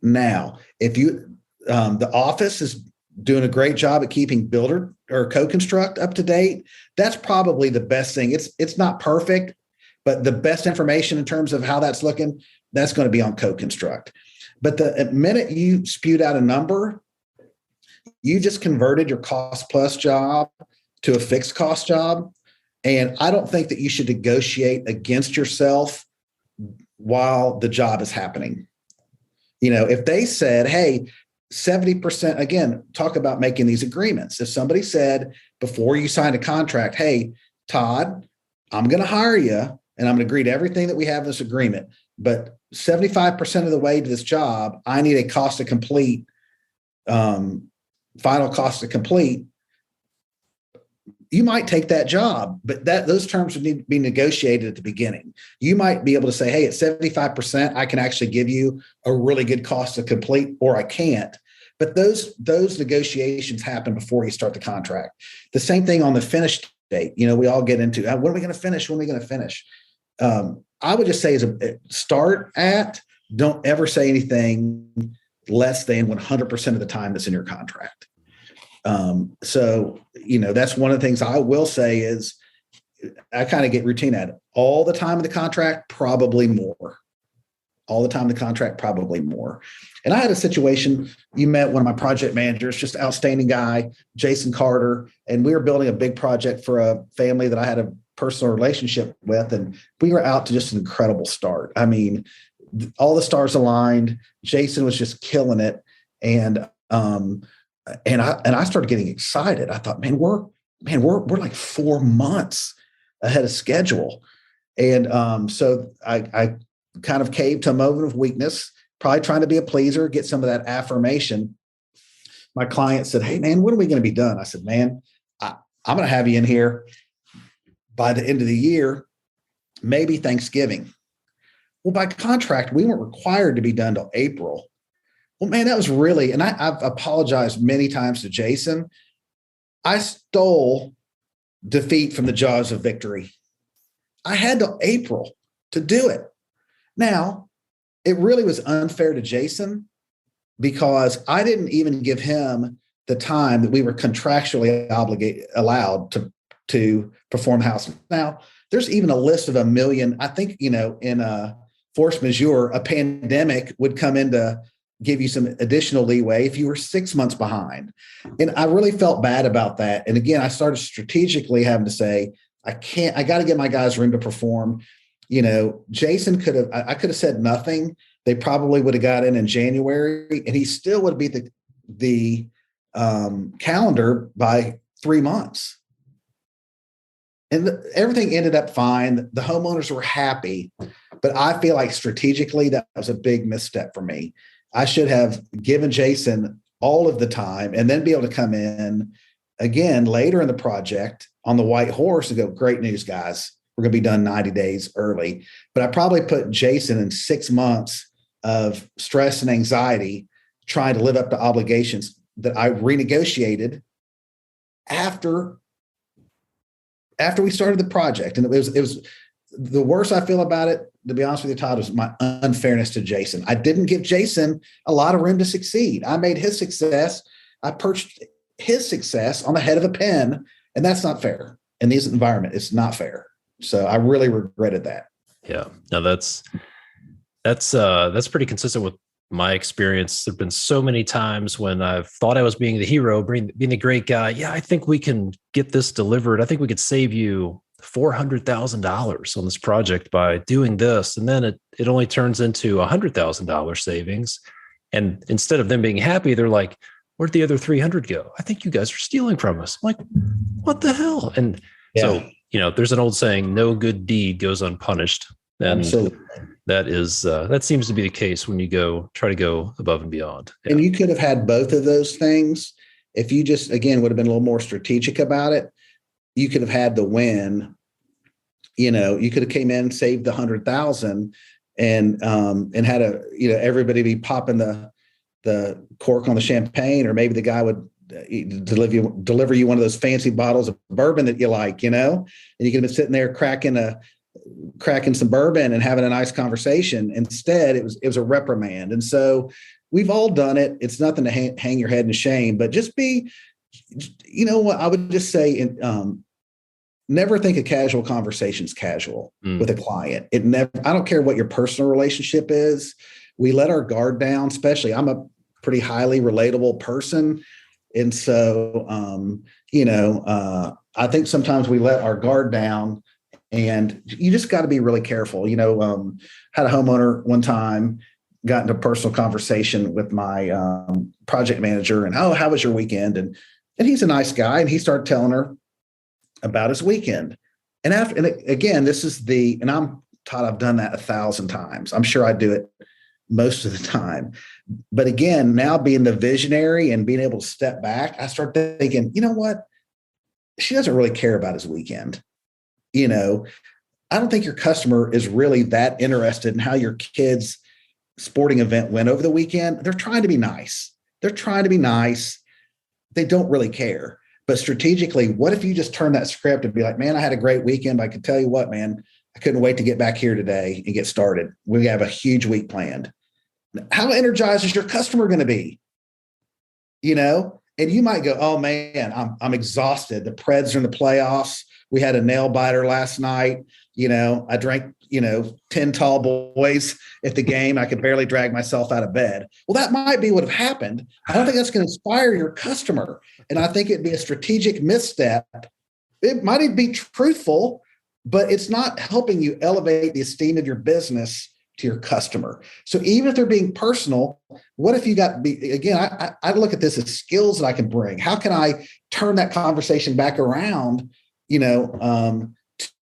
Now, if the office is doing a great job at keeping builder or co-construct up to date, that's probably the best thing. It's not perfect, but the best information in terms of how that's looking, that's going to be on co-construct. But the minute you spewed out a number, you just converted your cost plus job to a fixed cost job. And I don't think that you should negotiate against yourself while the job is happening. If they said, hey, 70%, again, talk about making these agreements. If somebody said before you signed a contract, hey, Todd, I'm going to hire you and I'm going to agree to everything that we have in this agreement, but 75% of the way to this job, I need a cost to complete, final cost to complete. You might take that job, but those terms would need to be negotiated at the beginning. You might be able to say, hey, at 75%, I can actually give you a really good cost to complete, or I can't. But those negotiations happen before you start the contract. The same thing on the finish date. We all get into, when are we going to finish? When are we going to finish? I would just say don't ever say anything less than 100% of the time that's in your contract. So that's one of the things I will say is I kind of get routine at it. All the time in the contract, probably more. All the time in the contract, probably more. And I had a situation, you met one of my project managers, just outstanding guy, Jason Carter, and we were building a big project for a family that I had a personal relationship with, and we were out to just an incredible start. I mean, all the stars aligned. Jason was just killing it. And I started getting excited. I thought, we're like 4 months ahead of schedule. And so I kind of caved to a moment of weakness, probably trying to be a pleaser, get some of that affirmation. My client said, hey, man, when are we going to be done? I said, man, I'm going to have you in here by the end of the year, maybe Thanksgiving. Well, by contract, we weren't required to be done till April. Well, man, that was really, and I've apologized many times to Jason. I stole defeat from the jaws of victory. I had till April to do it. Now, it really was unfair to Jason because I didn't even give him the time that we were contractually allowed to perform the house. Now, there's even a list of 1 million. I think, in a force majeure, a pandemic would come in to give you some additional leeway if you were 6 months behind. And I really felt bad about that. And again, I started strategically having to say, I got to give my guys room to perform. Jason I could have said nothing. They probably would have got in January and he still would beat the calendar by 3 months. And everything ended up fine. The homeowners were happy, but I feel like strategically that was a big misstep for me. I should have given Jason all of the time and then be able to come in again later in the project on the white horse and go, great news, guys. We're going to be done 90 days early. But I probably put Jason in 6 months of stress and anxiety trying to live up to obligations that I renegotiated after we started the project. And it was the worst I feel about it, to be honest with you, Todd, was my unfairness to Jason. I didn't give Jason a lot of room to succeed. I made his success. I perched his success on the head of a pen, and that's not fair. In this environment, it's not fair. So I really regretted that. Yeah, no, that's pretty consistent with my experience. There've been so many times when I've thought I was being the hero, being the great guy. Yeah, I think we can get this delivered. I think we could save you $400,000 on this project by doing this. And then it only turns into $100,000 savings. And instead of them being happy, they're like, where'd the other 300 go? I think you guys are stealing from us. I'm like, what the hell? And so, there's an old saying, no good deed goes unpunished. And absolutely. That seems to be the case when you try to go above and beyond. Yeah. And you could have had both of those things if you just, again, would have been a little more strategic about it. You could have had the win. You could have came in, saved the 100,000, and had everybody be popping the cork on the champagne, or maybe the guy would deliver you one of those fancy bottles of bourbon that you like, and you could have been sitting there cracking some bourbon and having a nice conversation. Instead, it was a reprimand. And so we've all done it. It's nothing to hang your head in shame, but just be, what I would just say, never think a casual conversation is casual with a client. I don't care what your personal relationship is. We let our guard down, especially I'm a pretty highly relatable person. And so, I think sometimes we let our guard down, and you just got to be really careful. Had a homeowner one time, got into a personal conversation with my project manager, and, how was your weekend? And he's a nice guy. And he started telling her about his weekend. And again, this is and I'm Todd, I've done that 1,000 times. I'm sure I do it most of the time. But again, now being the visionary and being able to step back, I start thinking, you know what? She doesn't really care about his weekend. I don't think your customer is really that interested in how your kid's sporting event went over the weekend. They're trying to be nice. They don't really care. But strategically, what if you just turn that script and be like, man, I had a great weekend. But I can tell you what, man, I couldn't wait to get back here today and get started. We have a huge week planned. How energized is your customer going to be? And you might go, oh man, I'm exhausted. The Preds are in the playoffs. We had a nail biter last night. I drank, 10 tall boys at the game. I could barely drag myself out of bed. Well, that might be what have happened. I don't think that's going to inspire your customer. And I think it'd be a strategic misstep. It might be truthful, but it's not helping you elevate the esteem of your business to your customer. So even if they're being personal, what if you I look at this as skills that I can bring. How can I turn that conversation back around,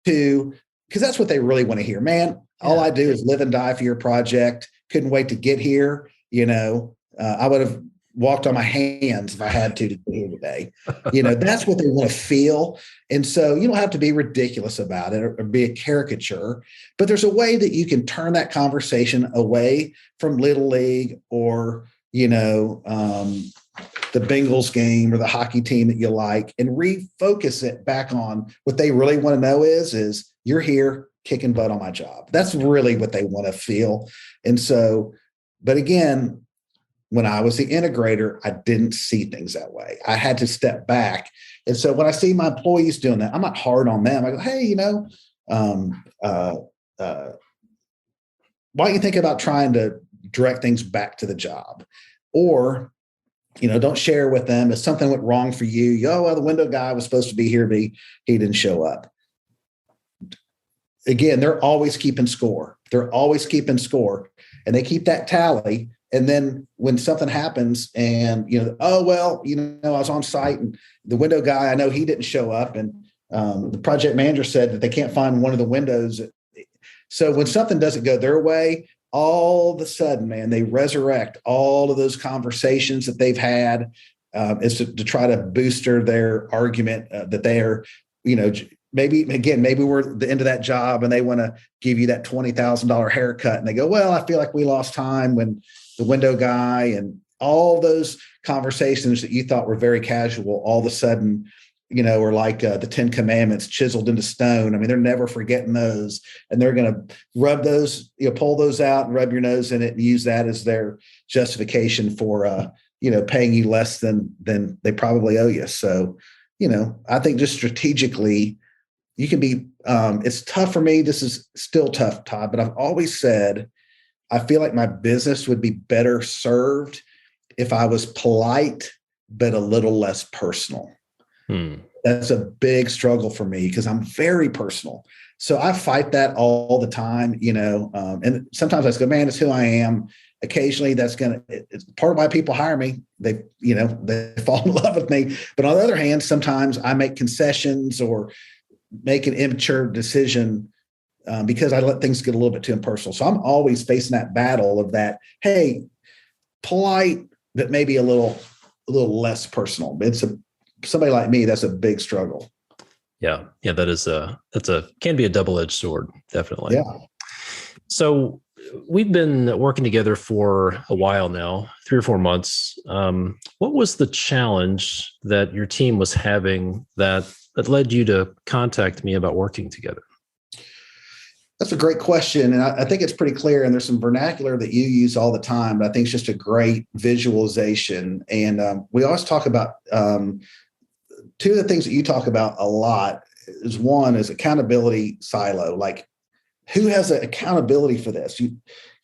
because that's what they really want to hear, man. All I do is live and die for your project. Couldn't wait to get here. I would have walked on my hands if I had to get here today. That's what they want to feel. And so you don't have to be ridiculous about it or be a caricature, but there's a way that you can turn that conversation away from Little League or, the Bengals game or the hockey team that you like, and refocus it back on what they really want to know is you're here kicking butt on my job. That's really what they want to feel. And so, but again, when I was the integrator, I didn't see things that way. I had to step back. And so when I see my employees doing that, I'm not hard on them. I go, hey, why don't you think about trying to direct things back to the job? Or, don't share with them if something went wrong for you. The window guy was supposed to be here, but he didn't show up. Again, they're always keeping score. And they keep that tally. And then when something happens and, I was on site and the window guy, I know he didn't show up. And the project manager said that they can't find one of the windows. So when something doesn't go their way, all of a sudden, man, they resurrect all of those conversations that they've had is to try to booster their argument that they are, maybe we're at the end of that job and they want to give you that $20,000 haircut. And they go, well, I feel like we lost time when the window guy and all those conversations that you thought were very casual, all of a sudden, are like the 10 Commandments chiseled into stone. I mean, they're never forgetting those, and they're going to rub those, pull those out and rub your nose in it and use that as their justification for, paying you less than they probably owe you. So, I think just strategically, you can be, it's tough for me. This is still tough, Todd, but I've always said, I feel like my business would be better served if I was polite, but a little less personal. That's a big struggle for me because I'm very personal. So I fight that all the time, and sometimes I just go, man, it's who I am. Occasionally it's part of why people hire me. They fall in love with me. But on the other hand, sometimes I make concessions or make an immature decision because I let things get a little bit too impersonal. So I'm always facing that battle of that, hey, polite, but maybe a little less personal. Somebody like me, that's a big struggle. Yeah. That can be a double-edged sword. Definitely. Yeah. So we've been working together for a while now, 3 or 4 months. What was the challenge that your team was having that led you to contact me about working together? That's a great question. And I think it's pretty clear. And there's some vernacular that you use all the time, but I think it's just a great visualization. And we always talk about two of the things that you talk about a lot is one is accountability silo. Like, who has an accountability for this?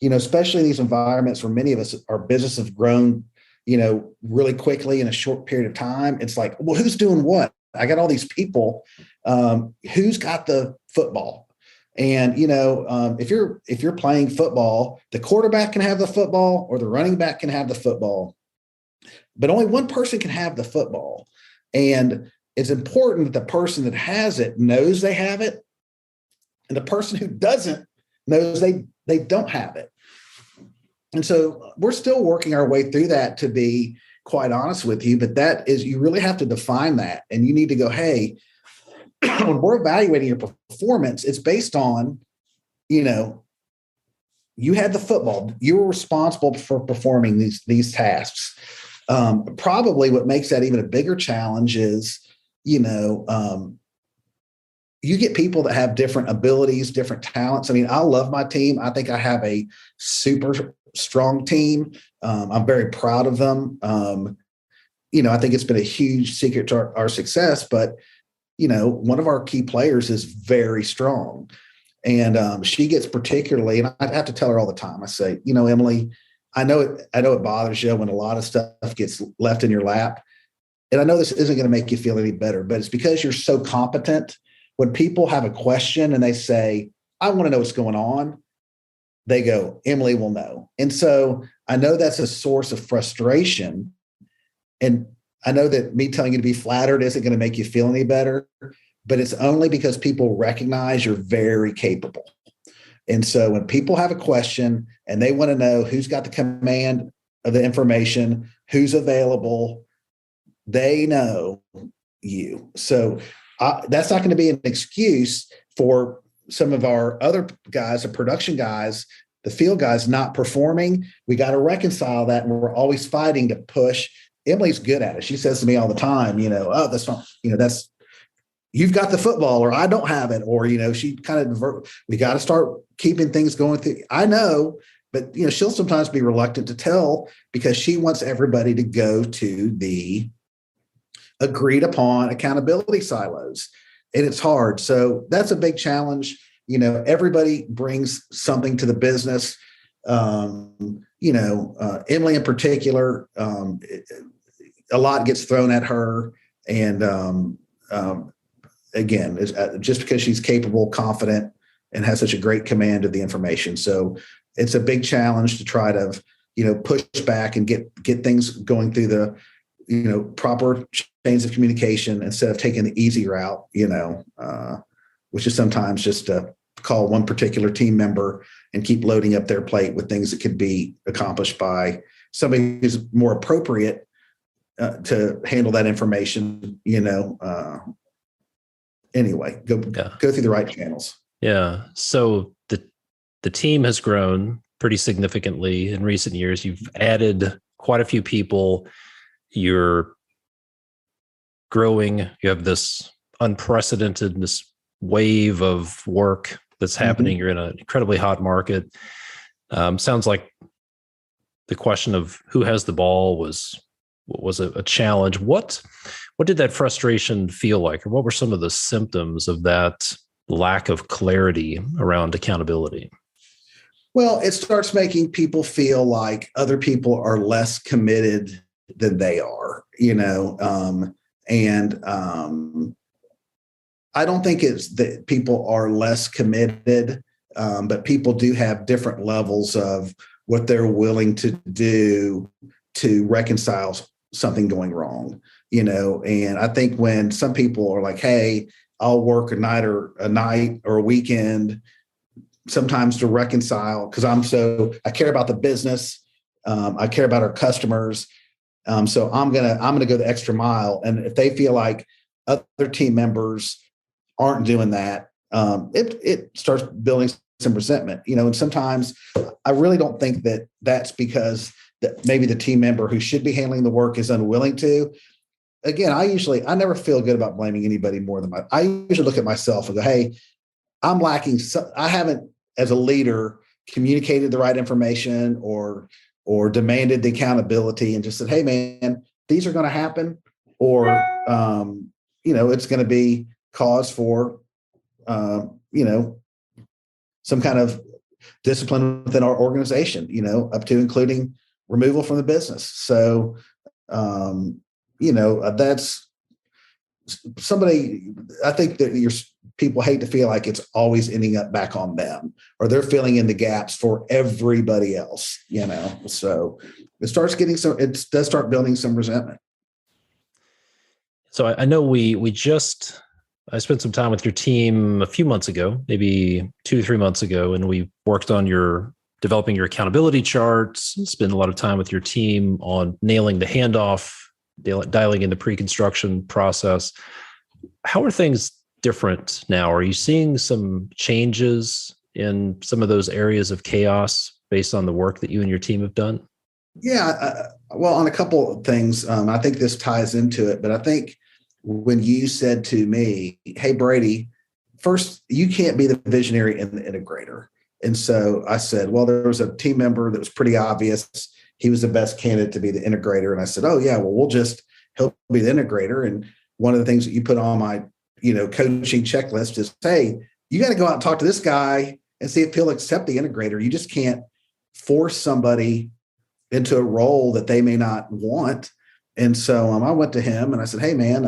Especially in these environments where many of us, our business have grown, really quickly in a short period of time. It's like, well, who's doing what? I got all these people. Who's got the football? And, if you're playing football, the quarterback can have the football or the running back can have the football, but only one person can have the football. And it's important that the person that has it knows they have it. And the person who doesn't knows they don't have it. And so we're still working our way through that, to be quite honest with you. But that is, you really have to define that. And you need to go, hey, when we're evaluating your performance, it's based on, you had the football. You were responsible for performing these tasks. Probably what makes that even a bigger challenge is, you get people that have different abilities, different talents. I mean, I love my team. I think I have a super strong team. I'm very proud of them. I think it's been a huge secret to our success, but, one of our key players is very strong. And she gets particularly, and I have to tell her all the time, I say, Emily, I know it bothers you when a lot of stuff gets left in your lap. And I know this isn't going to make you feel any better, but it's because you're so competent. When people have a question and they say, I want to know what's going on, they go, Emily will know. And so I know that's a source of frustration. And I know that me telling you to be flattered isn't going to make you feel any better, but it's only because people recognize you're very capable. And so when people have a question and they want to know who's got the command of the information, who's available, they know you. So that's not going to be an excuse for some of our other guys, the production guys, the field guys not performing. We got to reconcile that. And we're always fighting to push. Emily's good at it. She says to me all the time, oh, that's not, that's, you've got the football, or I don't have it. Or, she kind of, we got to start keeping things going through. I know, but, she'll sometimes be reluctant to tell because she wants everybody to go to the agreed upon accountability silos. And it's hard. So that's a big challenge. Everybody brings something to the business. Emily in particular, a lot gets thrown at her. And again, just because she's capable, confident, and has such a great command of the information. So it's a big challenge to try to, push back and get things going through the, proper chains of communication instead of taking the easy route, which is sometimes just to call one particular team member and keep loading up their plate with things that could be accomplished by somebody who's more appropriate to handle that information, anyway, go through the right channels. Yeah. So the team has grown pretty significantly in recent years. You've added quite a few people, you're growing, you have this unprecedented, this wave of work that's happening. You're in an incredibly hot market. Sounds like the question of who has the ball was a challenge. What did that frustration feel like, or what were some of the symptoms of that lack of clarity around accountability? Well, it starts making people feel like other people are less committed than they are, and I don't think it's that people are less committed, but people do have different levels of what they're willing to do to reconcile something going wrong, and I think when some people are like, hey, I'll work a night or a weekend sometimes to reconcile because I care about the business. I care about our customers. So I'm gonna go the extra mile. And if they feel like other team members aren't doing that, it starts building some resentment, and sometimes I really don't think that that's because that maybe the team member who should be handling the work is unwilling to. Again, I never feel good about blaming anybody more than I usually look at myself and go, hey, I'm lacking. I haven't, as a leader, communicated the right information or demanded the accountability and just said, hey, man, these are going to happen, or it's going to be cause for some kind of discipline within our organization, up to including removal from the business. So that's somebody. I think that people hate to feel like it's always ending up back on them, or they're filling in the gaps for everybody else, so it does start building some resentment. So I know I spent some time with your team a few months ago, maybe 2-3 months ago, and we worked on developing your accountability charts, spend a lot of time with your team on nailing the handoff, dialing in the pre-construction process. How are things different now? Are you seeing some changes in some of those areas of chaos based on the work that you and your team have done? Yeah, well, on a couple of things, I think this ties into it, but I think when you said to me, hey, Brady, first, you can't be the visionary and the integrator. And so I said, well, there was a team member that was pretty obvious. He was the best candidate to be the integrator. And I said, oh, yeah, well, he'll be the integrator. And one of the things that you put on my, coaching checklist is, hey, you got to go out and talk to this guy and see if he'll accept the integrator. You just can't force somebody into a role that they may not want. And so I went to him and I said, hey, man,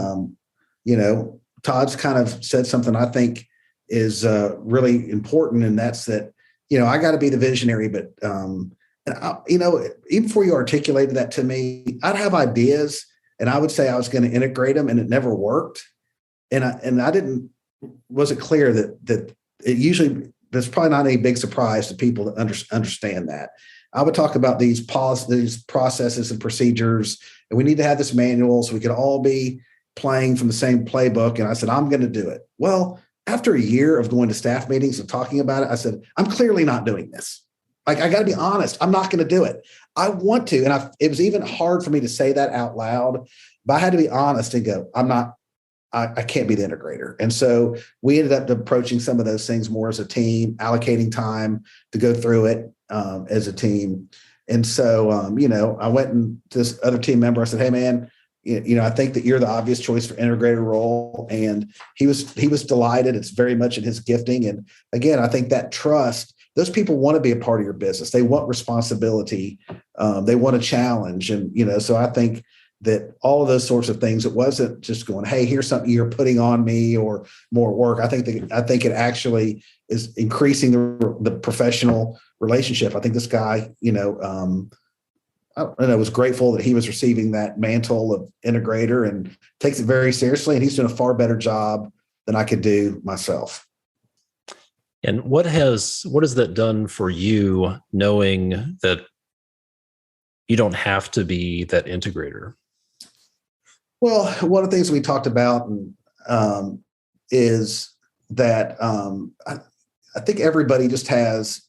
Todd's kind of said something I think is really important. And that's that, I got to be the visionary, but, even before you articulated that to me, I'd have ideas and I would say I was going to integrate them and it never worked. And I wasn't clear that it usually, there's probably not any big surprise to people that understand that. I would talk about these policies, processes, and procedures, and we need to have this manual so we can all be playing from the same playbook. And I said, I'm going to do it. Well, after a year of going to staff meetings and talking about it, I said, I'm clearly not doing this. Like, I got to be honest. I'm not going to do it. I want to. And it was even hard for me to say that out loud, but I had to be honest and go, I can't be the integrator. And so we ended up approaching some of those things more as a team, allocating time to go through it as a team. And so, I went and this other team member, I said, hey, man, I think that you're the obvious choice for integrator role. And he was delighted. It's very much in his gifting. And again, I think that trust, those people want to be a part of your business. They want responsibility. They want a challenge. And, so I think that all of those sorts of things, it wasn't just going, hey, here's something you're putting on me or more work. I think it actually is increasing the professional relationship. I think this guy, I was grateful that he was receiving that mantle of integrator and takes it very seriously. And he's doing a far better job than I could do myself. And what has that done for you, knowing that you don't have to be that integrator? Well, one of the things we talked about is that I think everybody just has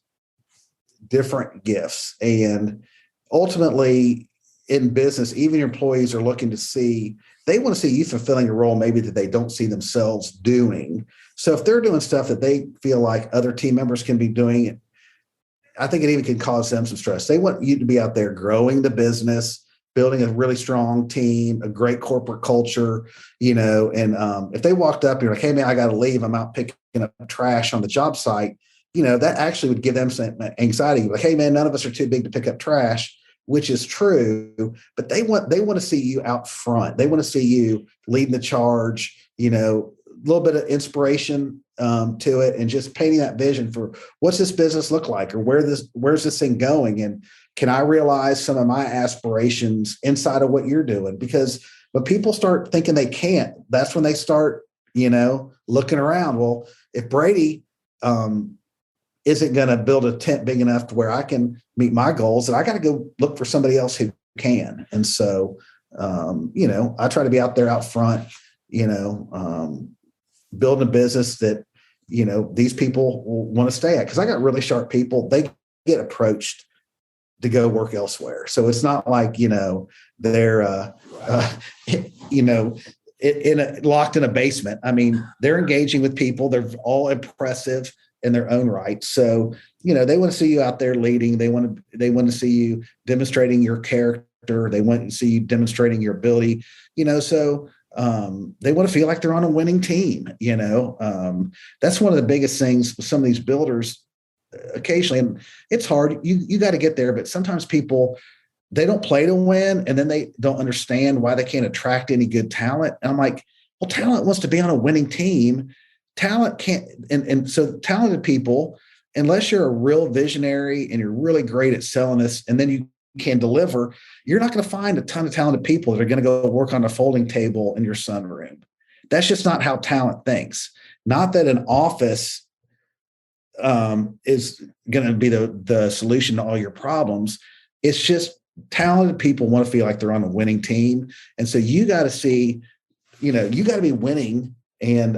different gifts, and ultimately, in business, even your employees are looking to see, they want to see you fulfilling a role maybe that they don't see themselves doing. So if they're doing stuff that they feel like other team members can be doing, I think it even can cause them some stress. They want you to be out there growing the business, building a really strong team, a great corporate culture, and if they walked up and you're like, hey man, I got to leave. I'm out picking up trash on the job site. That actually would give them some anxiety. Like, hey man, none of us are too big to pick up trash, which is true, but they want to see you out front. They want to see you leading the charge, a little bit of inspiration to it, and just painting that vision for what's this business look like, or where's this thing going, and can I realize some of my aspirations inside of what you're doing? Because when people start thinking they can't, that's when they start, looking around. Well, if Brady isn't going to build a tent big enough to where I can meet my goals, and I got to go look for somebody else who can. And so, I try to be out there out front, building a business that, these people will want to stay at. Cause I got really sharp people. They get approached to go work elsewhere. So it's not like, they're, locked in a basement. I mean, they're engaging with people. They're all impressive in their own right. So, they want to see you out there leading. They want to see you demonstrating your character. They want to see you demonstrating your ability, so they want to feel like they're on a winning team. That's one of the biggest things with some of these builders occasionally, and it's hard. You got to get there, but sometimes people, they don't play to win, and then they don't understand why they can't attract any good talent. And I'm like, well, talent wants to be on a winning team. Talent can't, and so talented people, unless you're a real visionary and you're really great at selling this, and then you can deliver, you're not going to find a ton of talented people that are going to go work on a folding table in your sunroom. That's just not how talent thinks. Not that an office is going to be the solution to all your problems. It's just talented people want to feel like they're on a winning team. And so you got to see, you got to be winning. And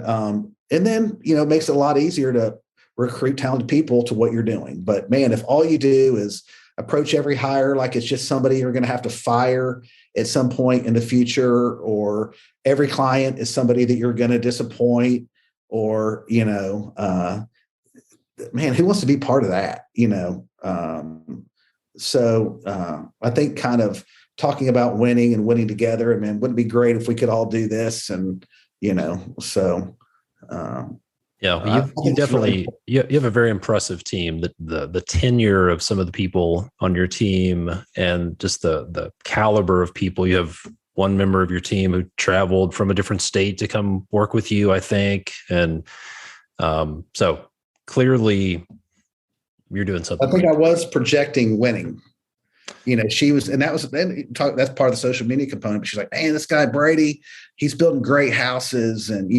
then, it makes it a lot easier to recruit talented people to what you're doing. But man, if all you do is approach every hire like it's just somebody you're going to have to fire at some point in the future, or every client is somebody that you're going to disappoint, or, man, who wants to be part of that? So I think kind of talking about winning and winning together, I mean, wouldn't it be great if we could all do this? And, so. Yeah, you definitely, you have a very impressive team. The tenure of some of the people on your team, and just the caliber of people. You have one member of your team who traveled from a different state to come work with you, I think. And so clearly you're doing something. I think I was projecting winning. She was, and that's part of the social media component. But she's like, man, this guy Brady, he's building great houses, and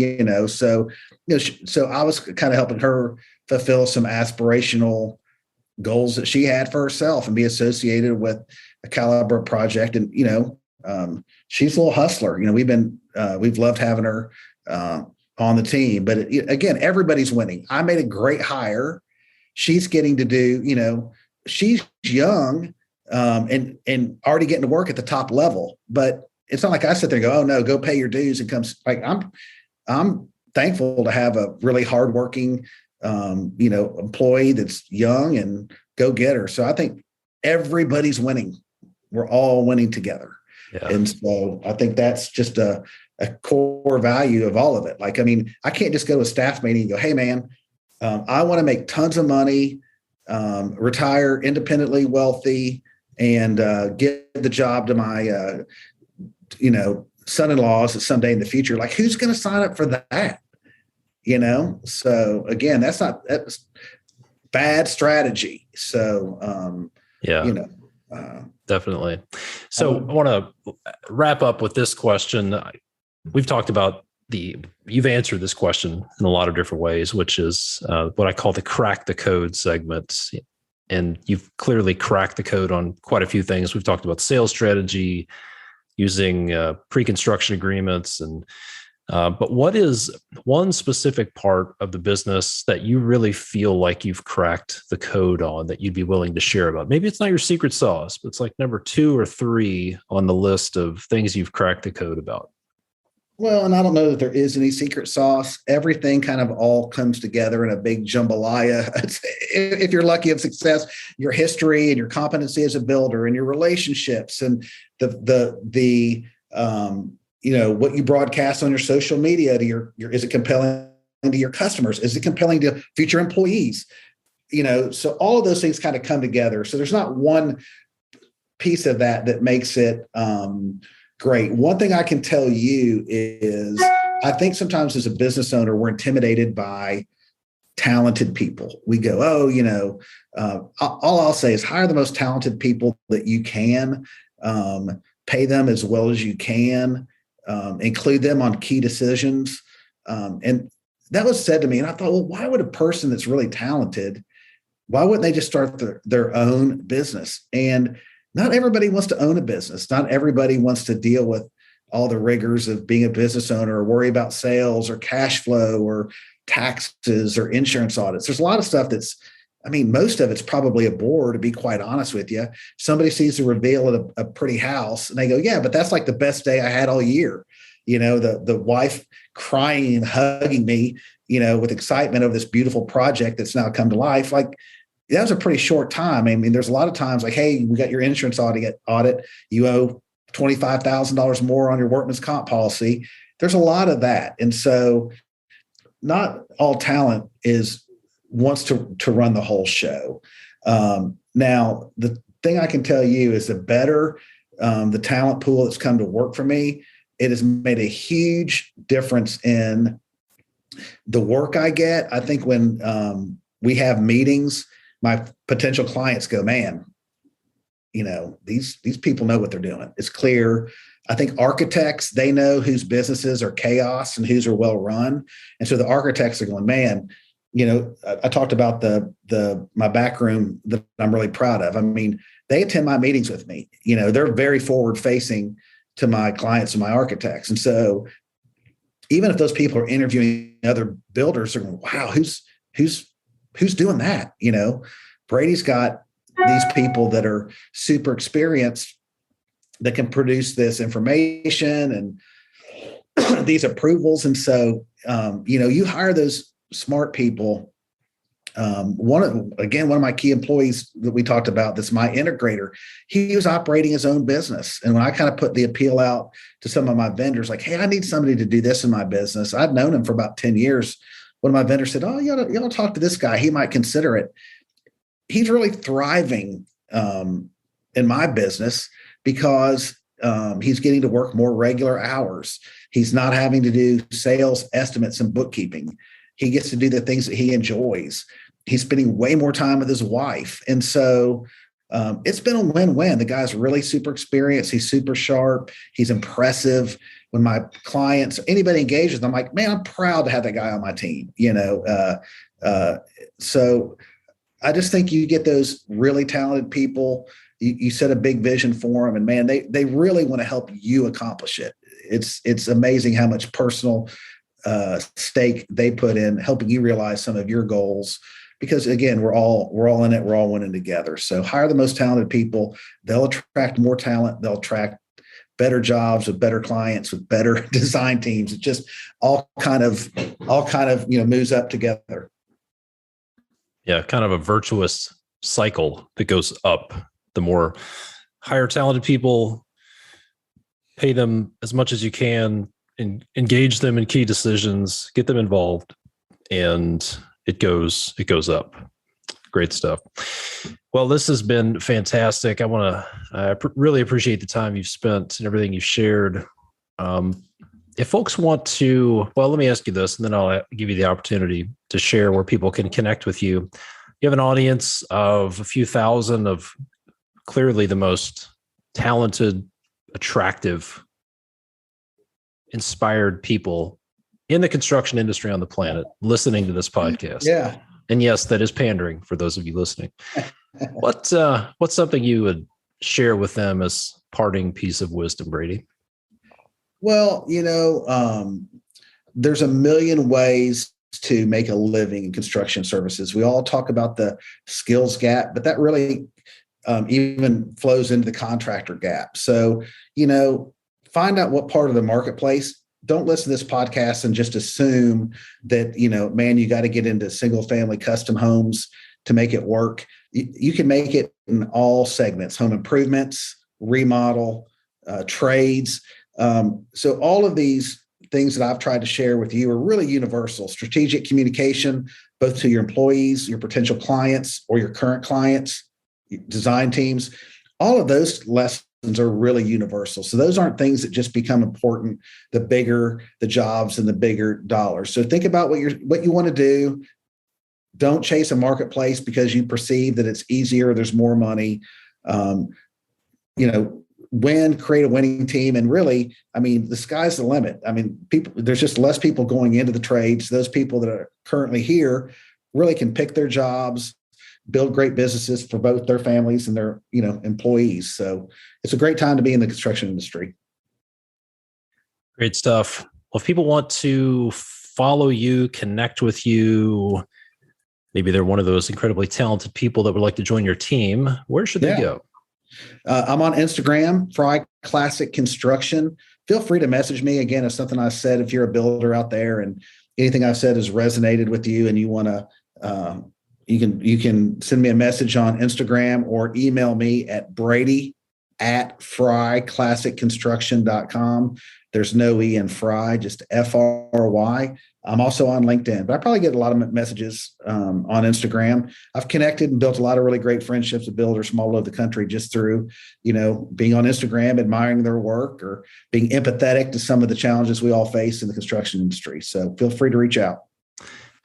so I was kind of helping her fulfill some aspirational goals that she had for herself, and be associated with a caliber project. And she's a little hustler. We've loved having her on the team. But again, everybody's winning. I made a great hire. She's getting to do. She's young. And already getting to work at the top level, but it's not like I sit there and go, oh no, go pay your dues and come. Like I'm thankful to have a really hardworking, employee that's young and go getter. So I think everybody's winning. We're all winning together. Yeah. And so I think that's just a core value of all of it. Like, I mean, I can't just go to a staff meeting and go, hey man, I want to make tons of money, retire independently wealthy, and give the job to my, son-in-laws at someday in the future. Like, who's going to sign up for that? So again, that's bad strategy. So, definitely. So I want to wrap up with this question. We've talked about you've answered this question in a lot of different ways, which is what I call the crack the code segment. And you've clearly cracked the code on quite a few things. We've talked about sales strategy, using pre-construction agreements, and But what is one specific part of the business that you really feel like you've cracked the code on that you'd be willing to share about? Maybe it's not your secret sauce, but it's like number 2 or 3 on the list of things you've cracked the code about. Well, and I don't know that there is any secret sauce. Everything kind of all comes together in a big jambalaya. If you're lucky of success, your history and your competency as a builder and your relationships and the what you broadcast on your social media to your is it compelling to your customers? Is it compelling to future employees? So all of those things kind of come together. So there's not one piece of that makes it great. One thing I can tell you is I think sometimes as a business owner, we're intimidated by talented people. We go, all I'll say is hire the most talented people that you can, pay them as well as you can, include them on key decisions. And that was said to me. And I thought, well, why would a person that's really talented, why wouldn't they just start their own business? And not everybody wants to own a business. Not everybody wants to deal with all the rigors of being a business owner or worry about sales or cash flow or taxes or insurance audits. There's a lot of stuff most of it's probably a bore, to be quite honest with you. Somebody sees the reveal of a pretty house and they go, yeah, but that's like the best day I had all year. The wife crying and hugging me, with excitement over this beautiful project that's now come to life. Like, that was a pretty short time. There's a lot of times like, hey, we got your insurance audit. You owe $25,000 more on your workman's comp policy. There's a lot of that. And so not all talent wants to run the whole show. Now, the thing I can tell you is the better the talent pool that's come to work for me, it has made a huge difference in the work I get. I think when we have meetings, my potential clients go, man, these people know what they're doing. It's clear. I think architects, they know whose businesses are chaos and whose are well run. And so the architects are going, man, I talked about my back room that I'm really proud of. They attend my meetings with me. They're very forward facing to my clients and my architects. And so even if those people are interviewing other builders, they're going, wow, who's doing that? Brady's got these people that are super experienced that can produce this information and these approvals. And so, you hire those smart people. One of my key employees that we talked about, that's my integrator, he was operating his own business. And when I kind of put the appeal out to some of my vendors, like, hey, I need somebody to do this in my business. I'd known him for about 10 years. One of my vendors said, oh, you ought to talk to this guy. He might consider it. He's really thriving in my business because he's getting to work more regular hours. He's not having to do sales estimates and bookkeeping. He gets to do the things that he enjoys. He's spending way more time with his wife. And so it's been a win-win. The guy's really super experienced. He's super sharp. He's impressive. When my clients, anybody engages, I'm like, man, I'm proud to have that guy on my team. So I just think you get those really talented people. You set a big vision for them, and man, they really want to help you accomplish it. It's amazing how much personal stake they put in helping you realize some of your goals. Because again, we're all in it. We're all winning together. So hire the most talented people. They'll attract more talent. They'll attract better jobs with better clients, with better design teams. It just all kind of moves up together. Yeah, kind of a virtuous cycle that goes up. The more hire talented people, pay them as much as you can, and engage them in key decisions, get them involved, and it goes up. Great stuff. Well, this has been fantastic. I really appreciate the time you've spent and everything you've shared. If folks want to, well, let me ask you this, and then I'll give you the opportunity to share where people can connect with you. You have an audience of a few thousand of clearly the most talented, attractive, inspired people in the construction industry on the planet listening to this podcast. Yeah. And yes, that is pandering for those of you listening. What's something you would share with them as parting piece of wisdom, Brady? Well, there's a million ways to make a living in construction services. We all talk about the skills gap, but that really even flows into the contractor gap. So, find out what part of the marketplace. Don't listen to this podcast and just assume that, man, you got to get into single family custom homes to make it work. You can make it in all segments: home improvements, remodel, trades. So all of these things that I've tried to share with you are really universal. Strategic communication, both to your employees, your potential clients, or your current clients, design teams. All of those lessons are really universal. So those aren't things that just become important the bigger the jobs and the bigger dollars. So think about what you want to do. Don't chase a marketplace because you perceive that it's easier, there's more money. Create a winning team. And really, the sky's the limit. There's just less people going into the trades. Those people that are currently here really can pick their jobs, build great businesses for both their families and their, employees. So it's a great time to be in the construction industry. Great stuff. Well, if people want to follow you, connect with you, maybe they're one of those incredibly talented people that would like to join your team, where should they go? I'm on Instagram, Fry Classic Construction. Feel free to message me. Again, if something I said, if you're a builder out there and anything I said has resonated with you and you want to, you can send me a message on Instagram or email me at brady@fryclassicconstruction.com. There's no E in Fry, just FRY. I'm also on LinkedIn, but I probably get a lot of messages on Instagram. I've connected and built a lot of really great friendships with builders from all over the country just through, being on Instagram, admiring their work, or being empathetic to some of the challenges we all face in the construction industry. So feel free to reach out.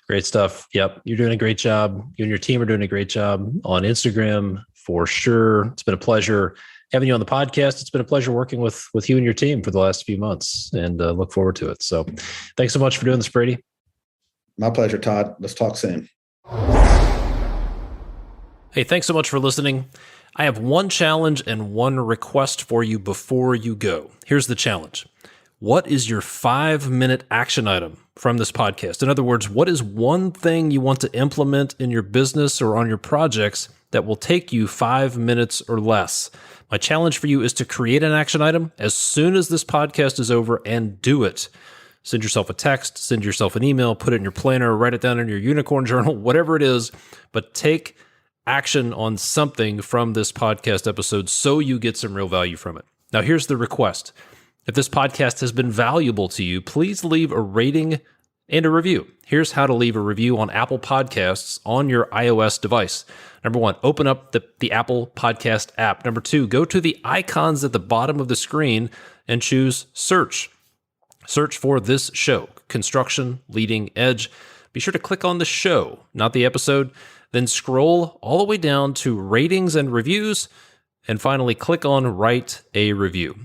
Great stuff. Yep. You're doing a great job. You and your team are doing a great job on Instagram for sure. It's been a pleasure having you on the podcast. It's been a pleasure working with you and your team for the last few months, and look forward to it. So thanks so much for doing this, Brady. My pleasure, Todd. Let's talk soon. Hey, thanks so much for listening. I have one challenge and one request for you before you go. Here's the challenge. What is your 5-minute action item from this podcast? In other words, what is one thing you want to implement in your business or on your projects that will take you 5 minutes or less? My challenge for you is to create an action item as soon as this podcast is over and do it. Send yourself a text, send yourself an email, put it in your planner, write it down in your unicorn journal, whatever it is, but take action on something from this podcast episode so you get some real value from it. Now, here's the request. If this podcast has been valuable to you, please leave a rating and a review. Here's how to leave a review on Apple Podcasts on your iOS device. Number 1, open up the Apple Podcast app. Number 2, go to the icons at the bottom of the screen and choose search. Search for this show, Construction Leading Edge. Be sure to click on the show, not the episode. Then scroll all the way down to ratings and reviews, and finally click on write a review.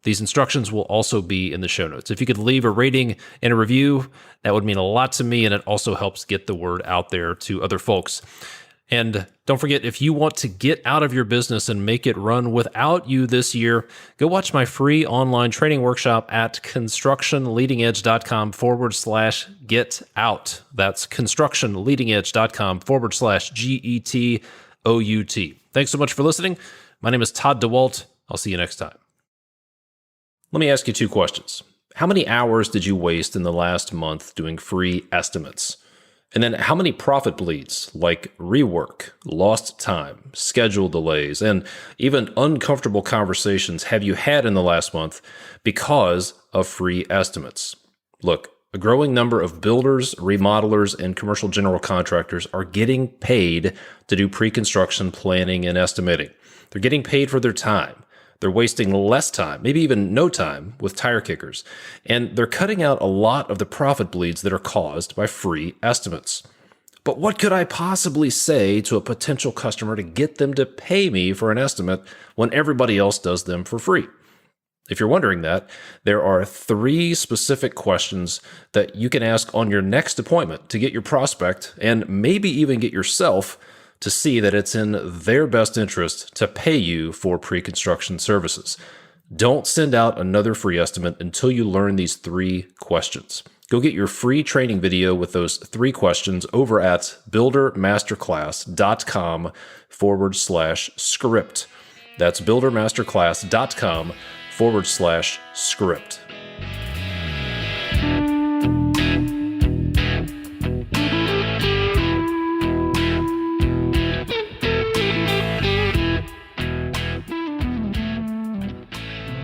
These instructions will also be in the show notes. If you could leave a rating and a review, that would mean a lot to me, and it also helps get the word out there to other folks. And don't forget, if you want to get out of your business and make it run without you this year, go watch my free online training workshop at constructionleadingedge.com/get out. That's constructionleadingedge.com/GETOUT. Thanks so much for listening. My name is Todd DeWalt. I'll see you next time. Let me ask you 2 questions. How many hours did you waste in the last month doing free estimates? And then how many profit bleeds, like rework, lost time, schedule delays, and even uncomfortable conversations have you had in the last month because of free estimates? Look, a growing number of builders, remodelers, and commercial general contractors are getting paid to do pre-construction planning and estimating. They're getting paid for their time. They're wasting less time, maybe even no time, with tire kickers. And they're cutting out a lot of the profit bleeds that are caused by free estimates. But what could I possibly say to a potential customer to get them to pay me for an estimate when everybody else does them for free? If you're wondering that, there are 3 specific questions that you can ask on your next appointment to get your prospect, and maybe even get yourself, to see that it's in their best interest to pay you for pre-construction services. Don't send out another free estimate until you learn these 3 questions. Go get your free training video with those 3 questions over at buildermasterclass.com/script. That's buildermasterclass.com/script.